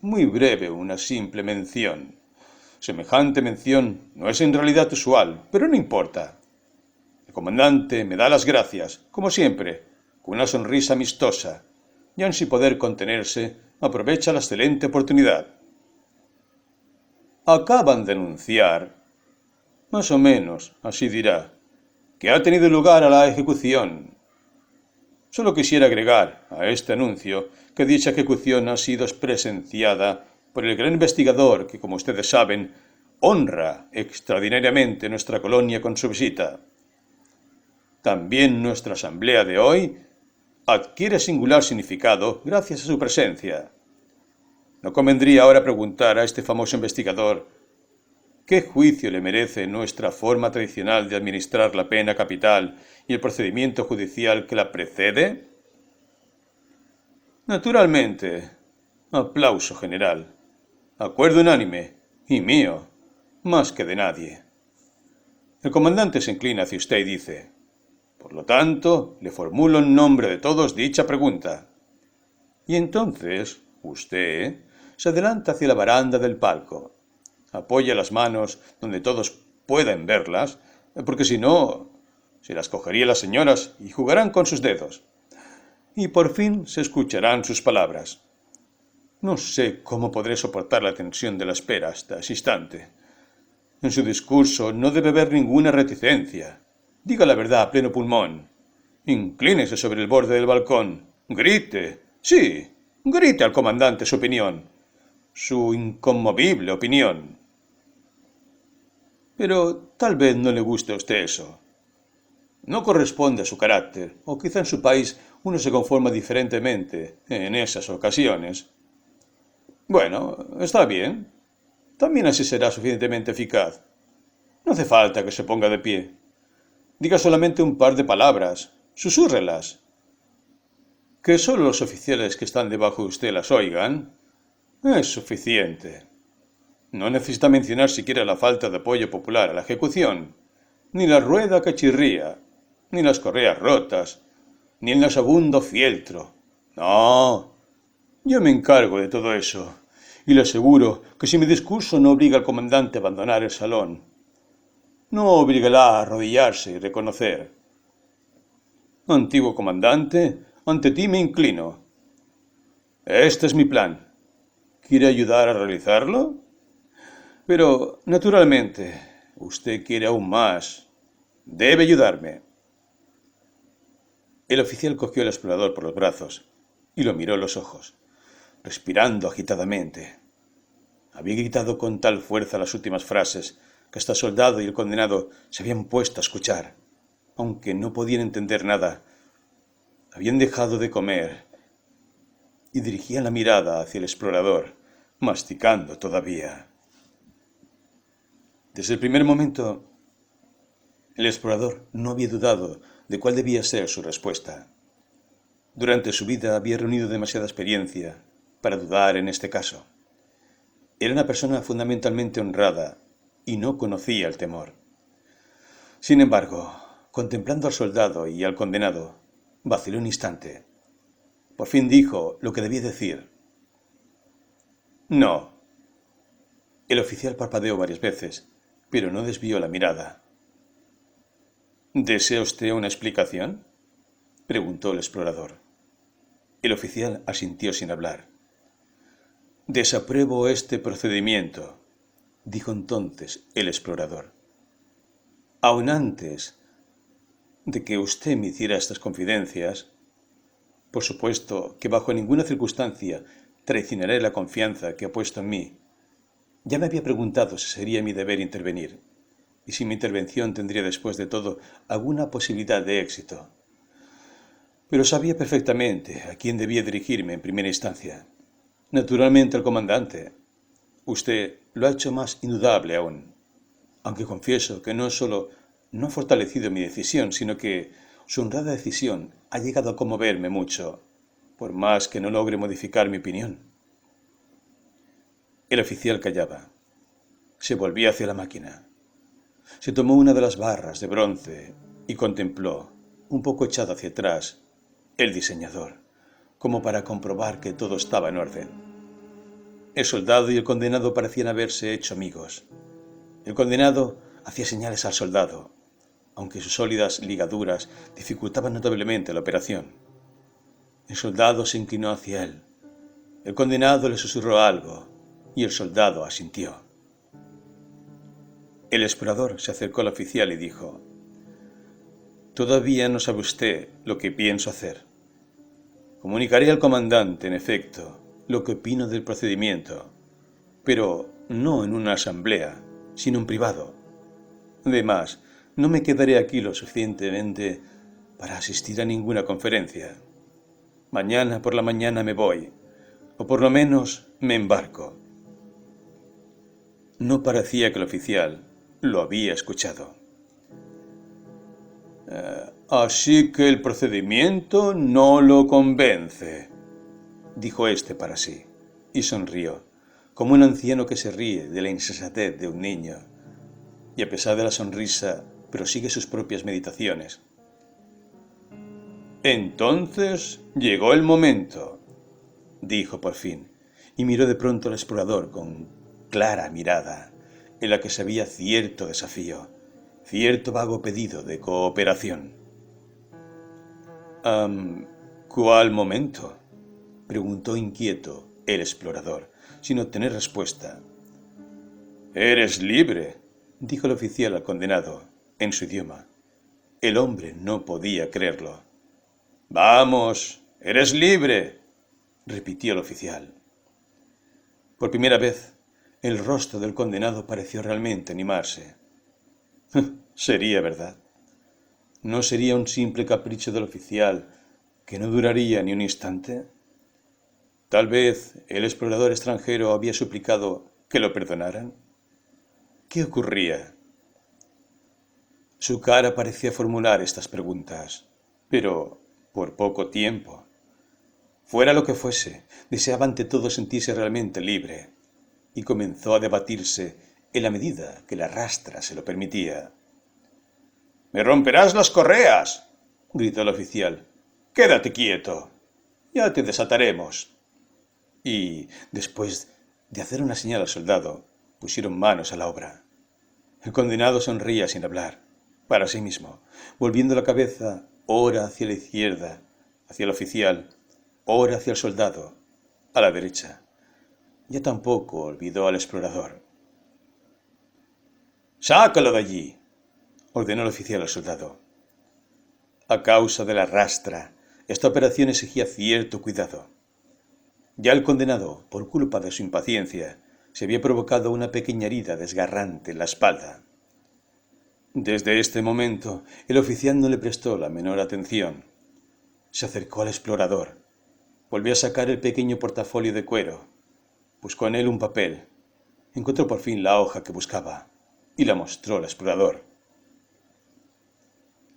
Muy breve, una simple mención. Semejante mención no es en realidad usual, pero no importa. El comandante me da las gracias, como siempre, con una sonrisa amistosa, y aun sin poder contenerse, aprovecha la excelente oportunidad. Acaban de anunciar, más o menos, así dirá, que ha tenido lugar a la ejecución. Solo quisiera agregar a este anuncio que dicha ejecución ha sido presenciada por el gran investigador que, como ustedes saben, honra extraordinariamente nuestra colonia con su visita. También nuestra asamblea de hoy adquiere singular significado gracias a su presencia. ¿No convendría ahora preguntar a este famoso investigador qué juicio le merece nuestra forma tradicional de administrar la pena capital y el procedimiento judicial que la precede? Naturalmente. Aplauso general. Acuerdo unánime, y mío, más que de nadie. El comandante se inclina hacia usted y dice: por lo tanto, le formulo en nombre de todos dicha pregunta. Y entonces, usted se adelanta hacia la baranda del palco, apoya las manos donde todos puedan verlas, porque si no, se las cogerían las señoras y jugarán con sus dedos. Y por fin se escucharán sus palabras. No sé cómo podré soportar la tensión de la espera hasta ese instante. En su discurso no debe haber ninguna reticencia. Diga la verdad a pleno pulmón. Inclínese sobre el borde del balcón. Grite. Sí, grite al comandante su opinión. Su inconmovible opinión. Pero tal vez no le guste a usted eso. No corresponde a su carácter, o quizá en su país uno se conforma diferentemente en esas ocasiones. Bueno, está bien. También así será suficientemente eficaz. No hace falta que se ponga de pie. Diga solamente un par de palabras. Susúrrelas. Que solo los oficiales que están debajo de usted las oigan es suficiente. No necesita mencionar siquiera la falta de apoyo popular a la ejecución, ni la rueda que chirría, ni las correas rotas, ni el nauseabundo fieltro. No, yo me encargo de todo eso, y le aseguro que si mi discurso no obliga al comandante a abandonar el salón, no obligará a arrodillarse y reconocer. Antiguo comandante, ante ti me inclino. Este es mi plan. ¿Quiere ayudar a realizarlo? Pero, naturalmente, usted quiere aún más. Debe ayudarme. El oficial cogió al explorador por los brazos y lo miró a los ojos, respirando agitadamente. Había gritado con tal fuerza las últimas frases que hasta el soldado y el condenado se habían puesto a escuchar, aunque no podían entender nada. Habían dejado de comer y dirigían la mirada hacia el explorador, masticando todavía. Desde el primer momento, el explorador no había dudado de cuál debía ser su respuesta. Durante su vida había reunido demasiada experiencia para dudar en este caso. Era una persona fundamentalmente honrada y no conocía el temor. Sin embargo, contemplando al soldado y al condenado, vaciló un instante. Por fin dijo lo que debía decir. No. El oficial parpadeó varias veces, pero no desvió la mirada. ¿Desea usted una explicación?, preguntó el explorador. El oficial asintió sin hablar. Desapruebo este procedimiento, dijo entonces el explorador. Aun antes de que usted me hiciera estas confidencias, por supuesto que bajo ninguna circunstancia traicionaré la confianza que ha puesto en mí. Ya me había preguntado si sería mi deber intervenir, y si mi intervención tendría después de todo alguna posibilidad de éxito. Pero sabía perfectamente a quién debía dirigirme en primera instancia. Naturalmente al comandante. Usted lo ha hecho más indudable aún, aunque confieso que no solo no ha fortalecido mi decisión, sino que su honrada decisión ha llegado a conmoverme mucho, por más que no logre modificar mi opinión. El oficial callaba. Se volvía hacia la máquina. Se tomó una de las barras de bronce y contempló, un poco echado hacia atrás, el diseñador, como para comprobar que todo estaba en orden. El soldado y el condenado parecían haberse hecho amigos. El condenado hacía señales al soldado, aunque sus sólidas ligaduras dificultaban notablemente la operación. El soldado se inclinó hacia él. El condenado le susurró algo, y el soldado asintió. El explorador se acercó al oficial y dijo: «Todavía no sabe usted lo que pienso hacer». Comunicaré al comandante, en efecto, lo que opino del procedimiento, pero no en una asamblea, sino en privado. Además, no me quedaré aquí lo suficientemente para asistir a ninguna conferencia. Mañana por la mañana me voy, o por lo menos me embarco. No parecía que el oficial lo había escuchado. Así que el procedimiento no lo convence, dijo éste para sí, y sonrió, como un anciano que se ríe de la insensatez de un niño, y a pesar de la sonrisa prosigue sus propias meditaciones. Entonces llegó el momento, dijo por fin, y miró de pronto al explorador con clara mirada, en la que se veía cierto desafío, cierto vago pedido de cooperación. ¿Cuál momento?, preguntó inquieto el explorador, sin obtener respuesta. «Eres libre», dijo el oficial al condenado, en su idioma. El hombre no podía creerlo. «Vamos, eres libre», repitió el oficial. Por primera vez, el rostro del condenado pareció realmente animarse. Sería verdad. ¿No sería un simple capricho del oficial que no duraría ni un instante? Tal vez el explorador extranjero había suplicado que lo perdonaran. ¿Qué ocurría? Su cara parecía formular estas preguntas, pero por poco tiempo. Fuera lo que fuese, deseaba ante todo sentirse realmente libre, y comenzó a debatirse en la medida que la rastra se lo permitía. «¡Me romperás las correas!», gritó el oficial. «¡Quédate quieto! Ya te desataremos». Y, después de hacer una señal al soldado, pusieron manos a la obra. El condenado sonría sin hablar, para sí mismo, volviendo la cabeza ora hacia la izquierda, hacia el oficial, ora hacia el soldado, a la derecha. Ya tampoco olvidó al explorador. «¡Sácalo de allí!», ordenó el oficial al soldado. A causa de la rastra, esta operación exigía cierto cuidado. Ya el condenado, por culpa de su impaciencia, se había provocado una pequeña herida desgarrante en la espalda. Desde este momento, el oficial no le prestó la menor atención. Se acercó al explorador. Volvió a sacar el pequeño portafolio de cuero. Buscó en él un papel. Encontró por fin la hoja que buscaba y la mostró al explorador.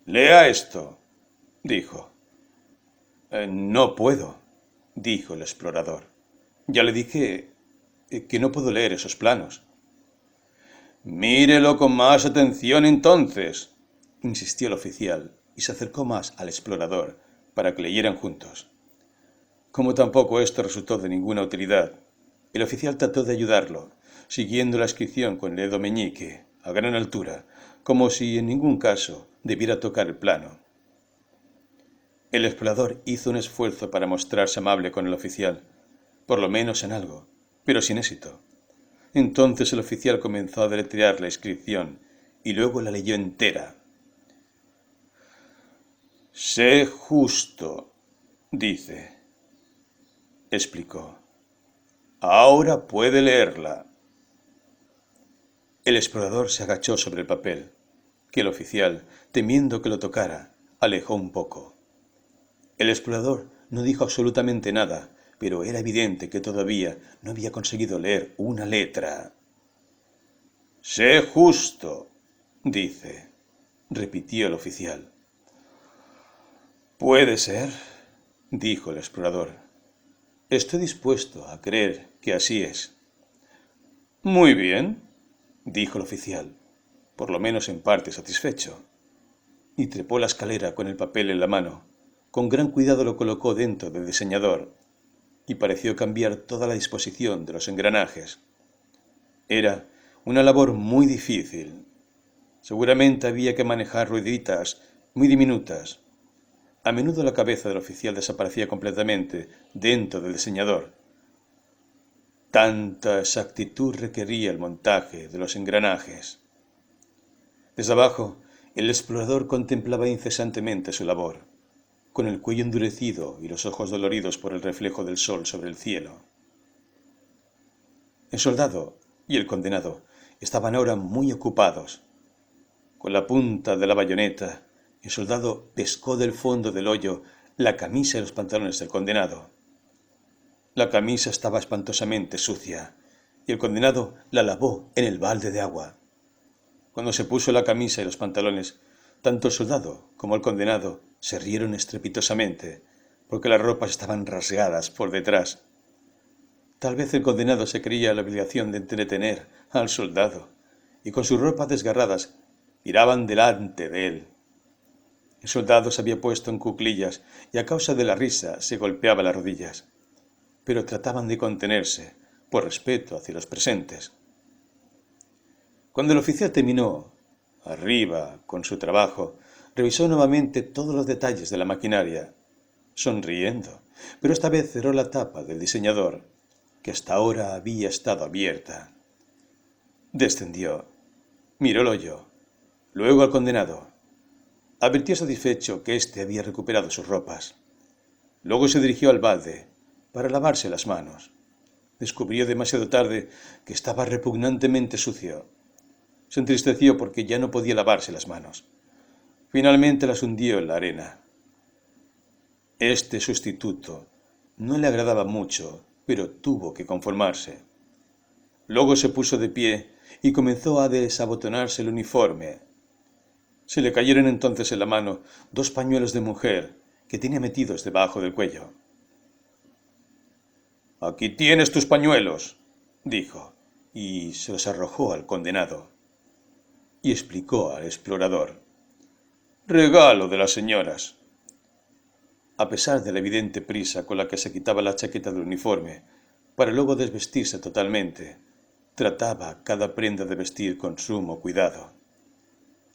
«Lea esto», dijo. «No puedo», dijo el explorador. «Ya le dije que no puedo leer esos planos». «Mírelo con más atención entonces», insistió el oficial, y se acercó más al explorador para que leyeran juntos. Como tampoco esto resultó de ninguna utilidad, el oficial trató de ayudarlo, siguiendo la inscripción con el dedo meñique, a gran altura, como si en ningún caso debiera tocar el plano. El explorador hizo un esfuerzo para mostrarse amable con el oficial, por lo menos en algo, pero sin éxito. Entonces el oficial comenzó a deletrear la inscripción y luego la leyó entera. «Sé justo», dice, explicó. «Ahora puede leerla». El explorador se agachó sobre el papel, que el oficial, temiendo que lo tocara, alejó un poco. El explorador no dijo absolutamente nada, pero era evidente que todavía no había conseguido leer una letra. «Sé justo», dice, repitió el oficial. «Puede ser», dijo el explorador. «Estoy dispuesto a creer que así es». «Muy bien», dijo el oficial, por lo menos en parte satisfecho, y trepó la escalera con el papel en la mano. Con gran cuidado lo colocó dentro del diseñador y pareció cambiar toda la disposición de los engranajes. Era una labor muy difícil. Seguramente había que manejar rueditas muy diminutas. A menudo la cabeza del oficial desaparecía completamente dentro del diseñador. Tanta exactitud requería el montaje de los engranajes. Desde abajo, el explorador contemplaba incesantemente su labor. con el cuello endurecido y los ojos doloridos por el reflejo del sol sobre el cielo. El soldado y el condenado estaban ahora muy ocupados. Con la punta de la bayoneta, el soldado pescó del fondo del hoyo la camisa y los pantalones del condenado. La camisa estaba espantosamente sucia y el condenado la lavó en el balde de agua. Cuando se puso la camisa y los pantalones, tanto el soldado como el condenado se rieron estrepitosamente porque las ropas estaban rasgadas por detrás. Tal vez el condenado se creía la obligación de entretener al soldado y con sus ropas desgarradas miraban delante de él. El soldado se había puesto en cuclillas y a causa de la risa se golpeaba las rodillas, pero trataban de contenerse por respeto hacia los presentes. Cuando el oficial terminó, arriba, con su trabajo, revisó nuevamente todos los detalles de la maquinaria, sonriendo, pero esta vez cerró la tapa del diseñador, que hasta ahora había estado abierta. Descendió, miró el hoyo, luego al condenado. Advirtió satisfecho que éste había recuperado sus ropas. Luego se dirigió al balde para lavarse las manos. Descubrió demasiado tarde que estaba repugnantemente sucio. Se entristeció porque ya no podía lavarse las manos. Finalmente las hundió en la arena. Este sustituto no le agradaba mucho, pero tuvo que conformarse. Luego se puso de pie y comenzó a desabotonarse el uniforme. Se le cayeron entonces en la mano 2 pañuelos de mujer que tenía metidos debajo del cuello. «Aquí tienes tus pañuelos», dijo, y se los arrojó al condenado. Y explicó al explorador: «Regalo de las señoras». A pesar de la evidente prisa con la que se quitaba la chaqueta del uniforme, para luego desvestirse totalmente, trataba cada prenda de vestir con sumo cuidado.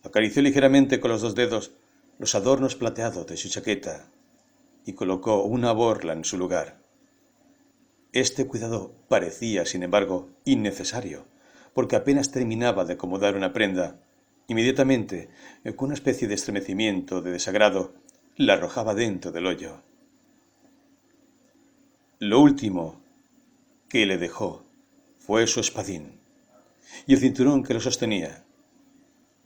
Acarició ligeramente con los 2 dedos los adornos plateados de su chaqueta y colocó una borla en su lugar. Este cuidado parecía, sin embargo, innecesario, porque apenas terminaba de acomodar una prenda, inmediatamente, con una especie de estremecimiento de desagrado, la arrojaba dentro del hoyo. Lo último que le dejó fue su espadín y el cinturón que lo sostenía.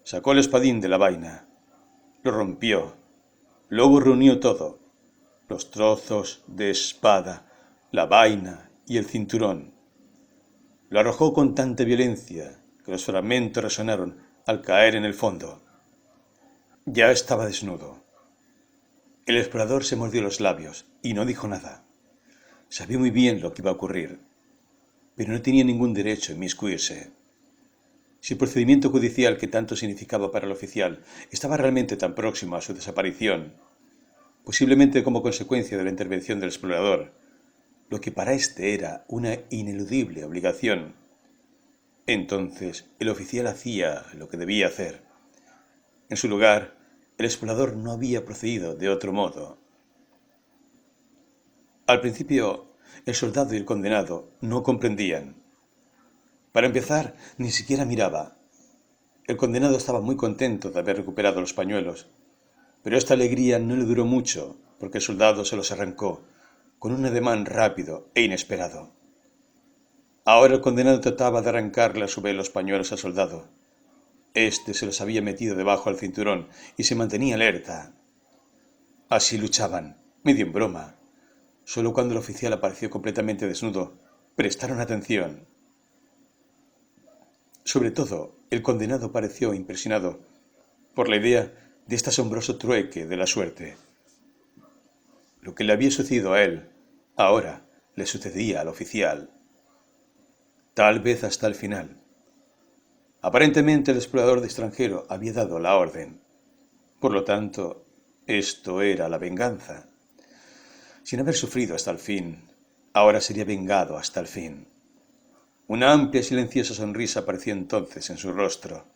Sacó el espadín de la vaina, lo rompió, luego reunió todo, los trozos de espada, la vaina y el cinturón. Lo arrojó con tanta violencia que los fragmentos resonaron al caer en el fondo. Ya estaba desnudo. El explorador se mordió los labios y no dijo nada. Sabía muy bien lo que iba a ocurrir, pero no tenía ningún derecho a inmiscuirse. Si el procedimiento judicial que tanto significaba para el oficial estaba realmente tan próximo a su desaparición, posiblemente como consecuencia de la intervención del explorador, lo que para éste era una ineludible obligación, entonces el oficial hacía lo que debía hacer. En su lugar, el explorador no había procedido de otro modo. Al principio, el soldado y el condenado no comprendían. Para empezar, ni siquiera miraba. El condenado estaba muy contento de haber recuperado los pañuelos, pero esta alegría no le duró mucho, porque el soldado se los arrancó, con un ademán rápido e inesperado. Ahora el condenado trataba de arrancarle a su vez los pañuelos al soldado. Este se los había metido debajo del cinturón y se mantenía alerta. Así luchaban, medio en broma. Solo cuando el oficial apareció completamente desnudo, prestaron atención. Sobre todo, el condenado pareció impresionado por la idea de este asombroso trueque de la suerte. Lo que le había sucedido a él, ahora le sucedía al oficial. Tal vez hasta el final. Aparentemente el explorador de extranjero había dado la orden. Por lo tanto, esto era la venganza. Sin haber sufrido hasta el fin, ahora sería vengado hasta el fin. Una amplia y silenciosa sonrisa apareció entonces en su rostro,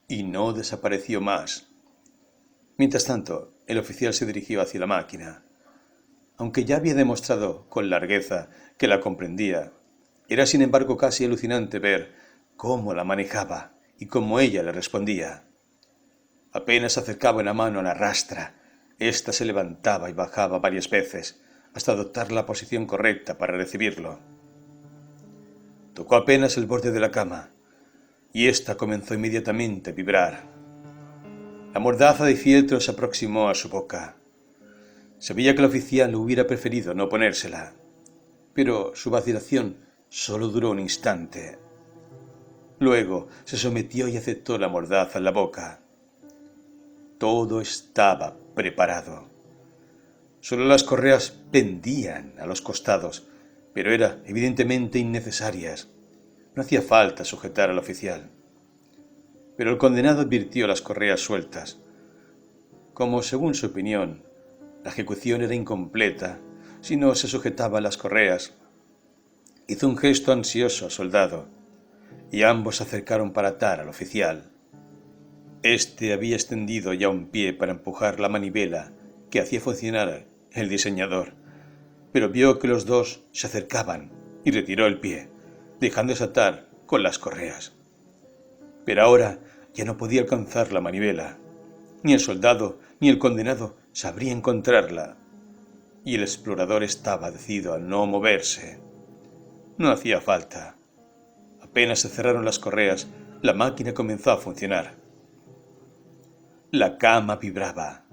y no desapareció más. Mientras tanto, el oficial se dirigió hacia la máquina. Aunque ya había demostrado con largueza que la comprendía, era sin embargo casi alucinante ver cómo la manejaba y cómo ella le respondía. Apenas acercaba una mano a la rastra, Ésta se levantaba y bajaba varias veces hasta adoptar la posición correcta para recibirlo. Tocó apenas el borde de la cama y ésta comenzó inmediatamente a vibrar. La mordaza de fieltro se aproximó a su boca. Sabía que el oficial hubiera preferido no ponérsela, pero su vacilación solo duró un instante. Luego se sometió y aceptó la mordaza en la boca. Todo estaba preparado. Solo las correas pendían a los costados, pero eran evidentemente innecesarias. No hacía falta sujetar al oficial. Pero el condenado advirtió las correas sueltas. Como, según su opinión, la ejecución era incompleta si no se sujetaban las correas, hizo un gesto ansioso al soldado, y ambos se acercaron para atar al oficial. Este había extendido ya un pie para empujar la manivela que hacía funcionar el diseñador, pero vio que los dos se acercaban y retiró el pie, dejándose atar con las correas. Pero ahora ya no podía alcanzar la manivela. Ni el soldado ni el condenado sabría encontrarla, y el explorador estaba decidido a no moverse. No hacía falta. Apenas se cerraron las correas, la máquina comenzó a funcionar. La cama vibraba.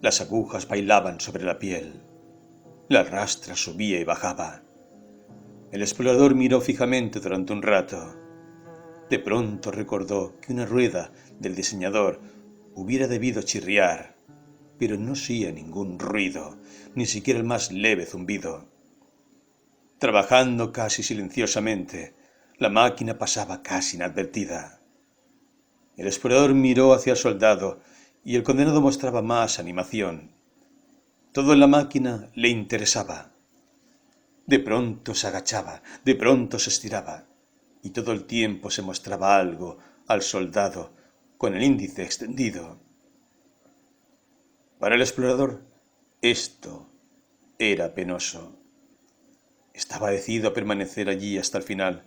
Las agujas bailaban sobre la piel. La rastra subía y bajaba. El explorador miró fijamente durante un rato. De pronto recordó que una rueda del diseñador hubiera debido chirriar, pero no hacía ningún ruido, ni siquiera el más leve zumbido. Trabajando casi silenciosamente, la máquina pasaba casi inadvertida. El explorador miró hacia el soldado y el condenado mostraba más animación. Todo en la máquina le interesaba. De pronto se agachaba, de pronto se estiraba, y todo el tiempo se mostraba algo al soldado con el índice extendido. Para el explorador, esto era penoso. Estaba decidido a permanecer allí hasta el final,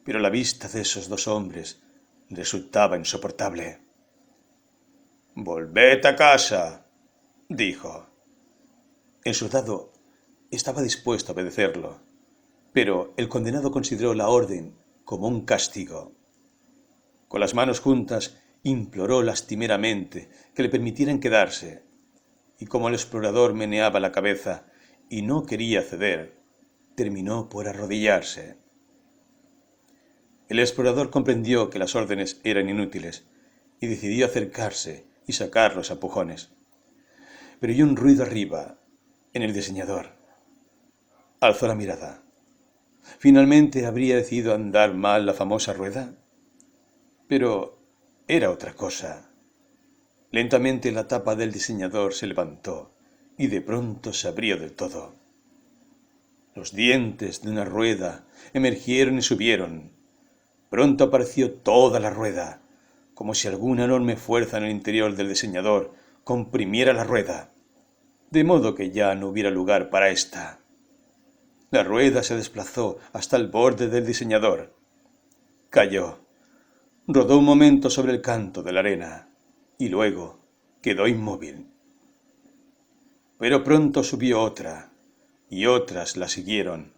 pero la vista de esos dos hombres resultaba insoportable. «Volved a casa», dijo. El soldado estaba dispuesto a obedecerlo, pero el condenado consideró la orden como un castigo. Con las manos juntas, imploró lastimeramente que le permitieran quedarse, y como el explorador meneaba la cabeza y no quería ceder, terminó por arrodillarse. El explorador comprendió que las órdenes eran inútiles y decidió acercarse y sacarlos a empujones. Pero oyó un ruido arriba, en el diseñador. Alzó la mirada. ¿Finalmente habría decidido andar mal la famosa rueda? Pero era otra cosa. Lentamente la tapa del diseñador se levantó y de pronto se abrió del todo. Los dientes de una rueda emergieron y subieron. Pronto apareció toda la rueda, como si alguna enorme fuerza en el interior del diseñador comprimiera la rueda, de modo que ya no hubiera lugar para ésta. La rueda se desplazó hasta el borde del diseñador. Cayó. Rodó un momento sobre el canto de la arena y luego quedó inmóvil. Pero pronto subió otra, y otras la siguieron,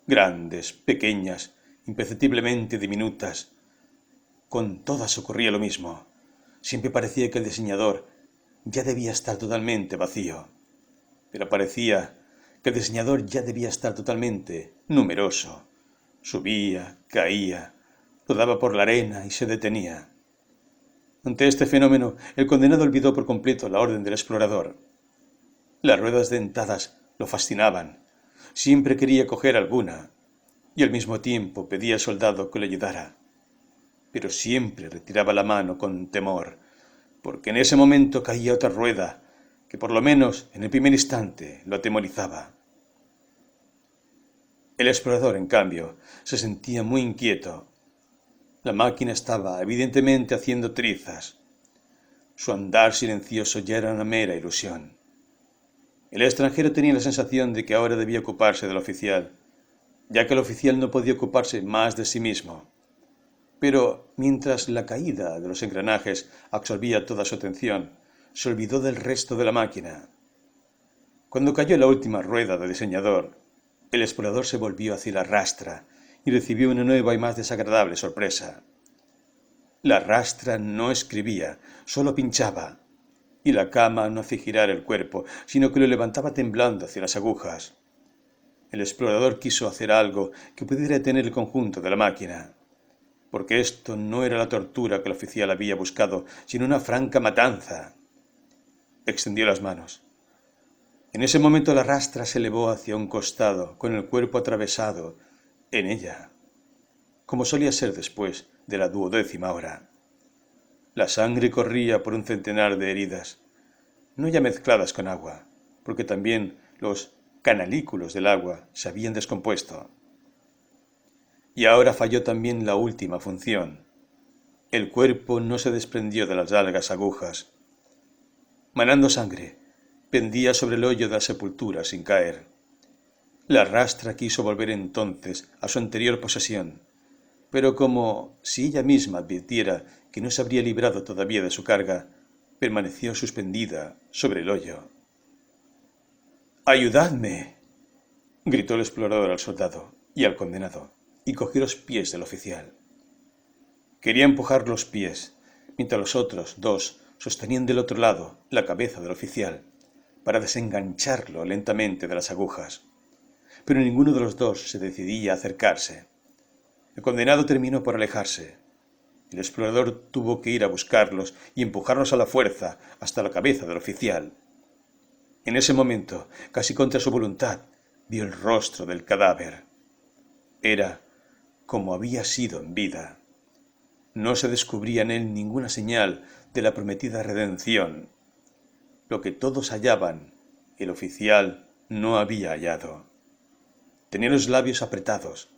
grandes, pequeñas, imperceptiblemente diminutas. Con todas ocurría lo mismo. Siempre parecía que el diseñador ya debía estar totalmente vacío, pero parecía que el diseñador ya debía estar totalmente numeroso. Subía, caía, rodaba por la arena y se detenía. Ante este fenómeno, el condenado olvidó por completo la orden del explorador. Las ruedas dentadas lo fascinaban. Siempre quería coger alguna, y al mismo tiempo pedía al soldado que le ayudara. Pero siempre retiraba la mano con temor, porque en ese momento caía otra rueda, que por lo menos en el primer instante lo atemorizaba. El explorador, en cambio, se sentía muy inquieto. La máquina estaba evidentemente haciendo trizas. Su andar silencioso ya era una mera ilusión. El extranjero tenía la sensación de que ahora debía ocuparse del oficial, ya que el oficial no podía ocuparse más de sí mismo. Pero mientras la caída de los engranajes absorbía toda su atención, se olvidó del resto de la máquina. Cuando cayó la última rueda del diseñador, el explorador se volvió hacia la rastra y recibió una nueva y más desagradable sorpresa. La rastra no escribía, solo pinchaba, y la cama no hacía girar el cuerpo, sino que lo levantaba temblando hacia las agujas. El explorador quiso hacer algo que pudiera detener el conjunto de la máquina, porque esto no era la tortura que el oficial había buscado, sino una franca matanza. Extendió las manos. En ese momento la rastra se elevó hacia un costado, con el cuerpo atravesado en ella, como solía ser después de la 12ª hora. La sangre corría por un centenar de heridas, no ya mezcladas con agua, porque también los canalículos del agua se habían descompuesto. Y ahora falló también la última función. El cuerpo no se desprendió de las largas agujas. Manando sangre, pendía sobre el hoyo de la sepultura sin caer. La rastra quiso volver entonces a su anterior posesión, pero como si ella misma advirtiera que no se habría librado todavía de su carga, permaneció suspendida sobre el hoyo. ¡Ayudadme!, gritó el explorador al soldado y al condenado, y cogió los pies del oficial. Quería empujar los pies, mientras los otros dos sostenían del otro lado la cabeza del oficial, para desengancharlo lentamente de las agujas. Pero ninguno de los dos se decidía a acercarse. El condenado terminó por alejarse. El explorador tuvo que ir a buscarlos y empujarlos a la fuerza hasta la cabeza del oficial. En ese momento, casi contra su voluntad, vio el rostro del cadáver. Era como había sido en vida. No se descubría en él ninguna señal de la prometida redención. Lo que todos hallaban, el oficial no había hallado. Tenía los labios apretados,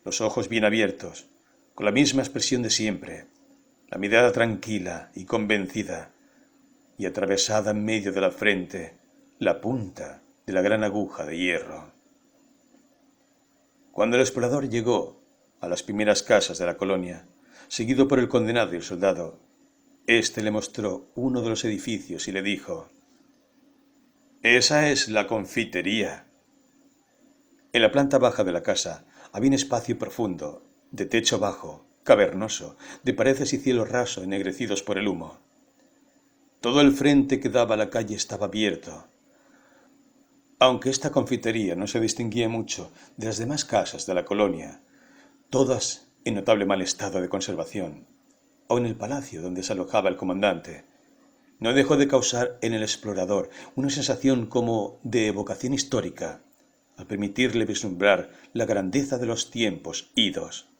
los ojos bien abiertos, con la misma expresión de siempre, la mirada tranquila y convencida, y atravesada en medio de la frente la punta de la gran aguja de hierro. Cuando el explorador llegó a las primeras casas de la colonia, seguido por el condenado y el soldado, éste le mostró uno de los edificios y le dijo: «Esa es la confitería». En la planta baja de la casa había un espacio profundo, de techo bajo, cavernoso, de paredes y cielo raso ennegrecidos por el humo. Todo el frente que daba a la calle estaba abierto. Aunque esta confitería no se distinguía mucho de las demás casas de la colonia, todas en notable mal estado de conservación, aun el palacio donde se alojaba el comandante, no dejó de causar en el explorador una sensación como de evocación histórica, al permitirle vislumbrar la grandeza de los tiempos idos.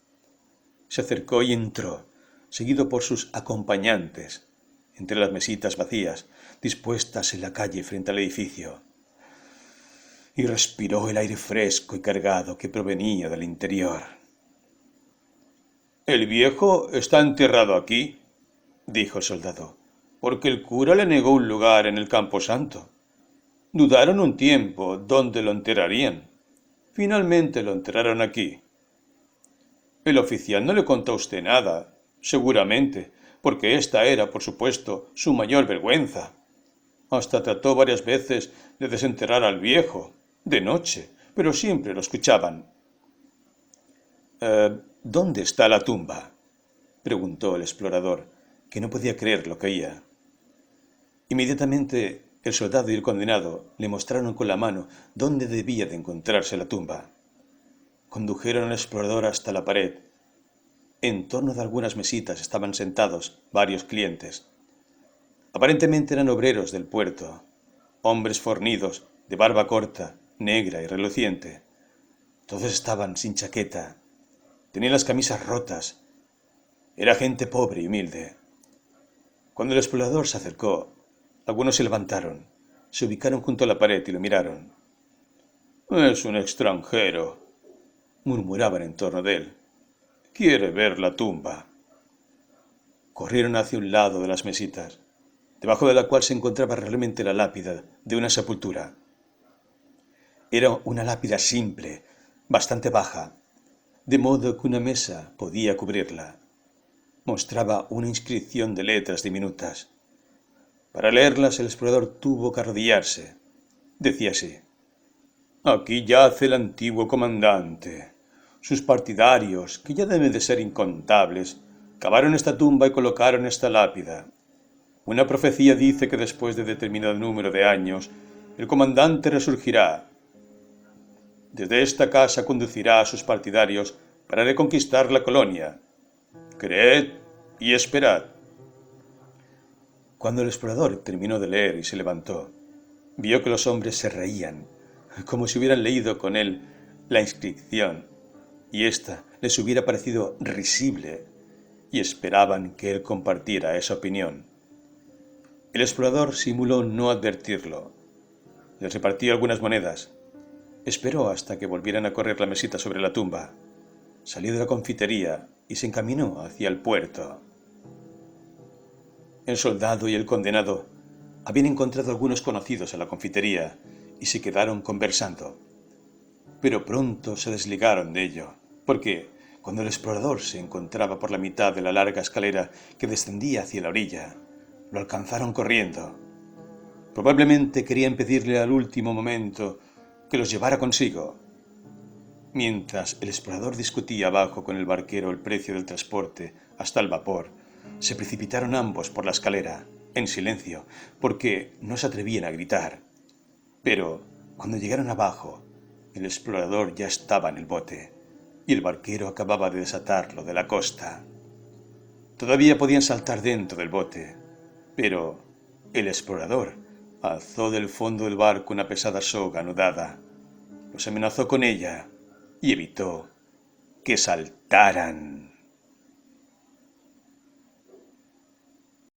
Se acercó y entró, seguido por sus acompañantes, entre las mesitas vacías, dispuestas en la calle frente al edificio, y respiró el aire fresco y cargado que provenía del interior. «El viejo está enterrado aquí», dijo el soldado, «porque el cura le negó un lugar en el camposanto. Dudaron un tiempo dónde lo enterrarían. Finalmente lo enterraron aquí». «El oficial no le contó a usted nada, seguramente, porque esta era, por supuesto, su mayor vergüenza. Hasta trató varias veces de desenterrar al viejo, de noche, pero siempre lo escuchaban». «¿Dónde está la tumba?», preguntó el explorador, que no podía creer lo que oía. Inmediatamente el soldado y el condenado le mostraron con la mano dónde debía de encontrarse la tumba. Condujeron al explorador hasta la pared. En torno de algunas mesitas estaban sentados varios clientes. Aparentemente eran obreros del puerto, hombres fornidos, de barba corta, negra y reluciente. Todos estaban sin chaqueta. Tenían las camisas rotas. Era gente pobre y humilde. Cuando el explorador se acercó, algunos se levantaron, se ubicaron junto a la pared y lo miraron. «Es un extranjero», murmuraban en torno de él. «Quiere ver la tumba». Corrieron hacia un lado de las mesitas, debajo de la cual se encontraba realmente la lápida de una sepultura. Era una lápida simple, bastante baja, de modo que una mesa podía cubrirla. Mostraba una inscripción de letras diminutas. Para leerlas el explorador tuvo que arrodillarse. Decía así: «Aquí yace el antiguo comandante. Sus partidarios, que ya deben de ser incontables, cavaron esta tumba y colocaron esta lápida. Una profecía dice que después de determinado número de años, el comandante resurgirá. Desde esta casa conducirá a sus partidarios para reconquistar la colonia. Creed y esperad». Cuando el explorador terminó de leer y se levantó, vio que los hombres se reían, como si hubieran leído con él la inscripción, y ésta les hubiera parecido risible, y esperaban que él compartiera esa opinión. El explorador simuló no advertirlo. Les repartió algunas monedas. Esperó hasta que volvieran a correr la mesita sobre la tumba. Salió de la confitería y se encaminó hacia el puerto. El soldado y el condenado habían encontrado algunos conocidos en la confitería y se quedaron conversando. Pero pronto se desligaron de ello, porque cuando el explorador se encontraba por la mitad de la larga escalera que descendía hacia la orilla, lo alcanzaron corriendo. Probablemente querían pedirle al último momento que los llevara consigo. Mientras el explorador discutía abajo con el barquero el precio del transporte hasta el vapor, se precipitaron ambos por la escalera, en silencio, porque no se atrevían a gritar. Pero cuando llegaron abajo, el explorador ya estaba en el bote, y el barquero acababa de desatarlo de la costa. Todavía podían saltar dentro del bote, pero el explorador alzó del fondo del barco una pesada soga anudada, los amenazó con ella y evitó que saltaran.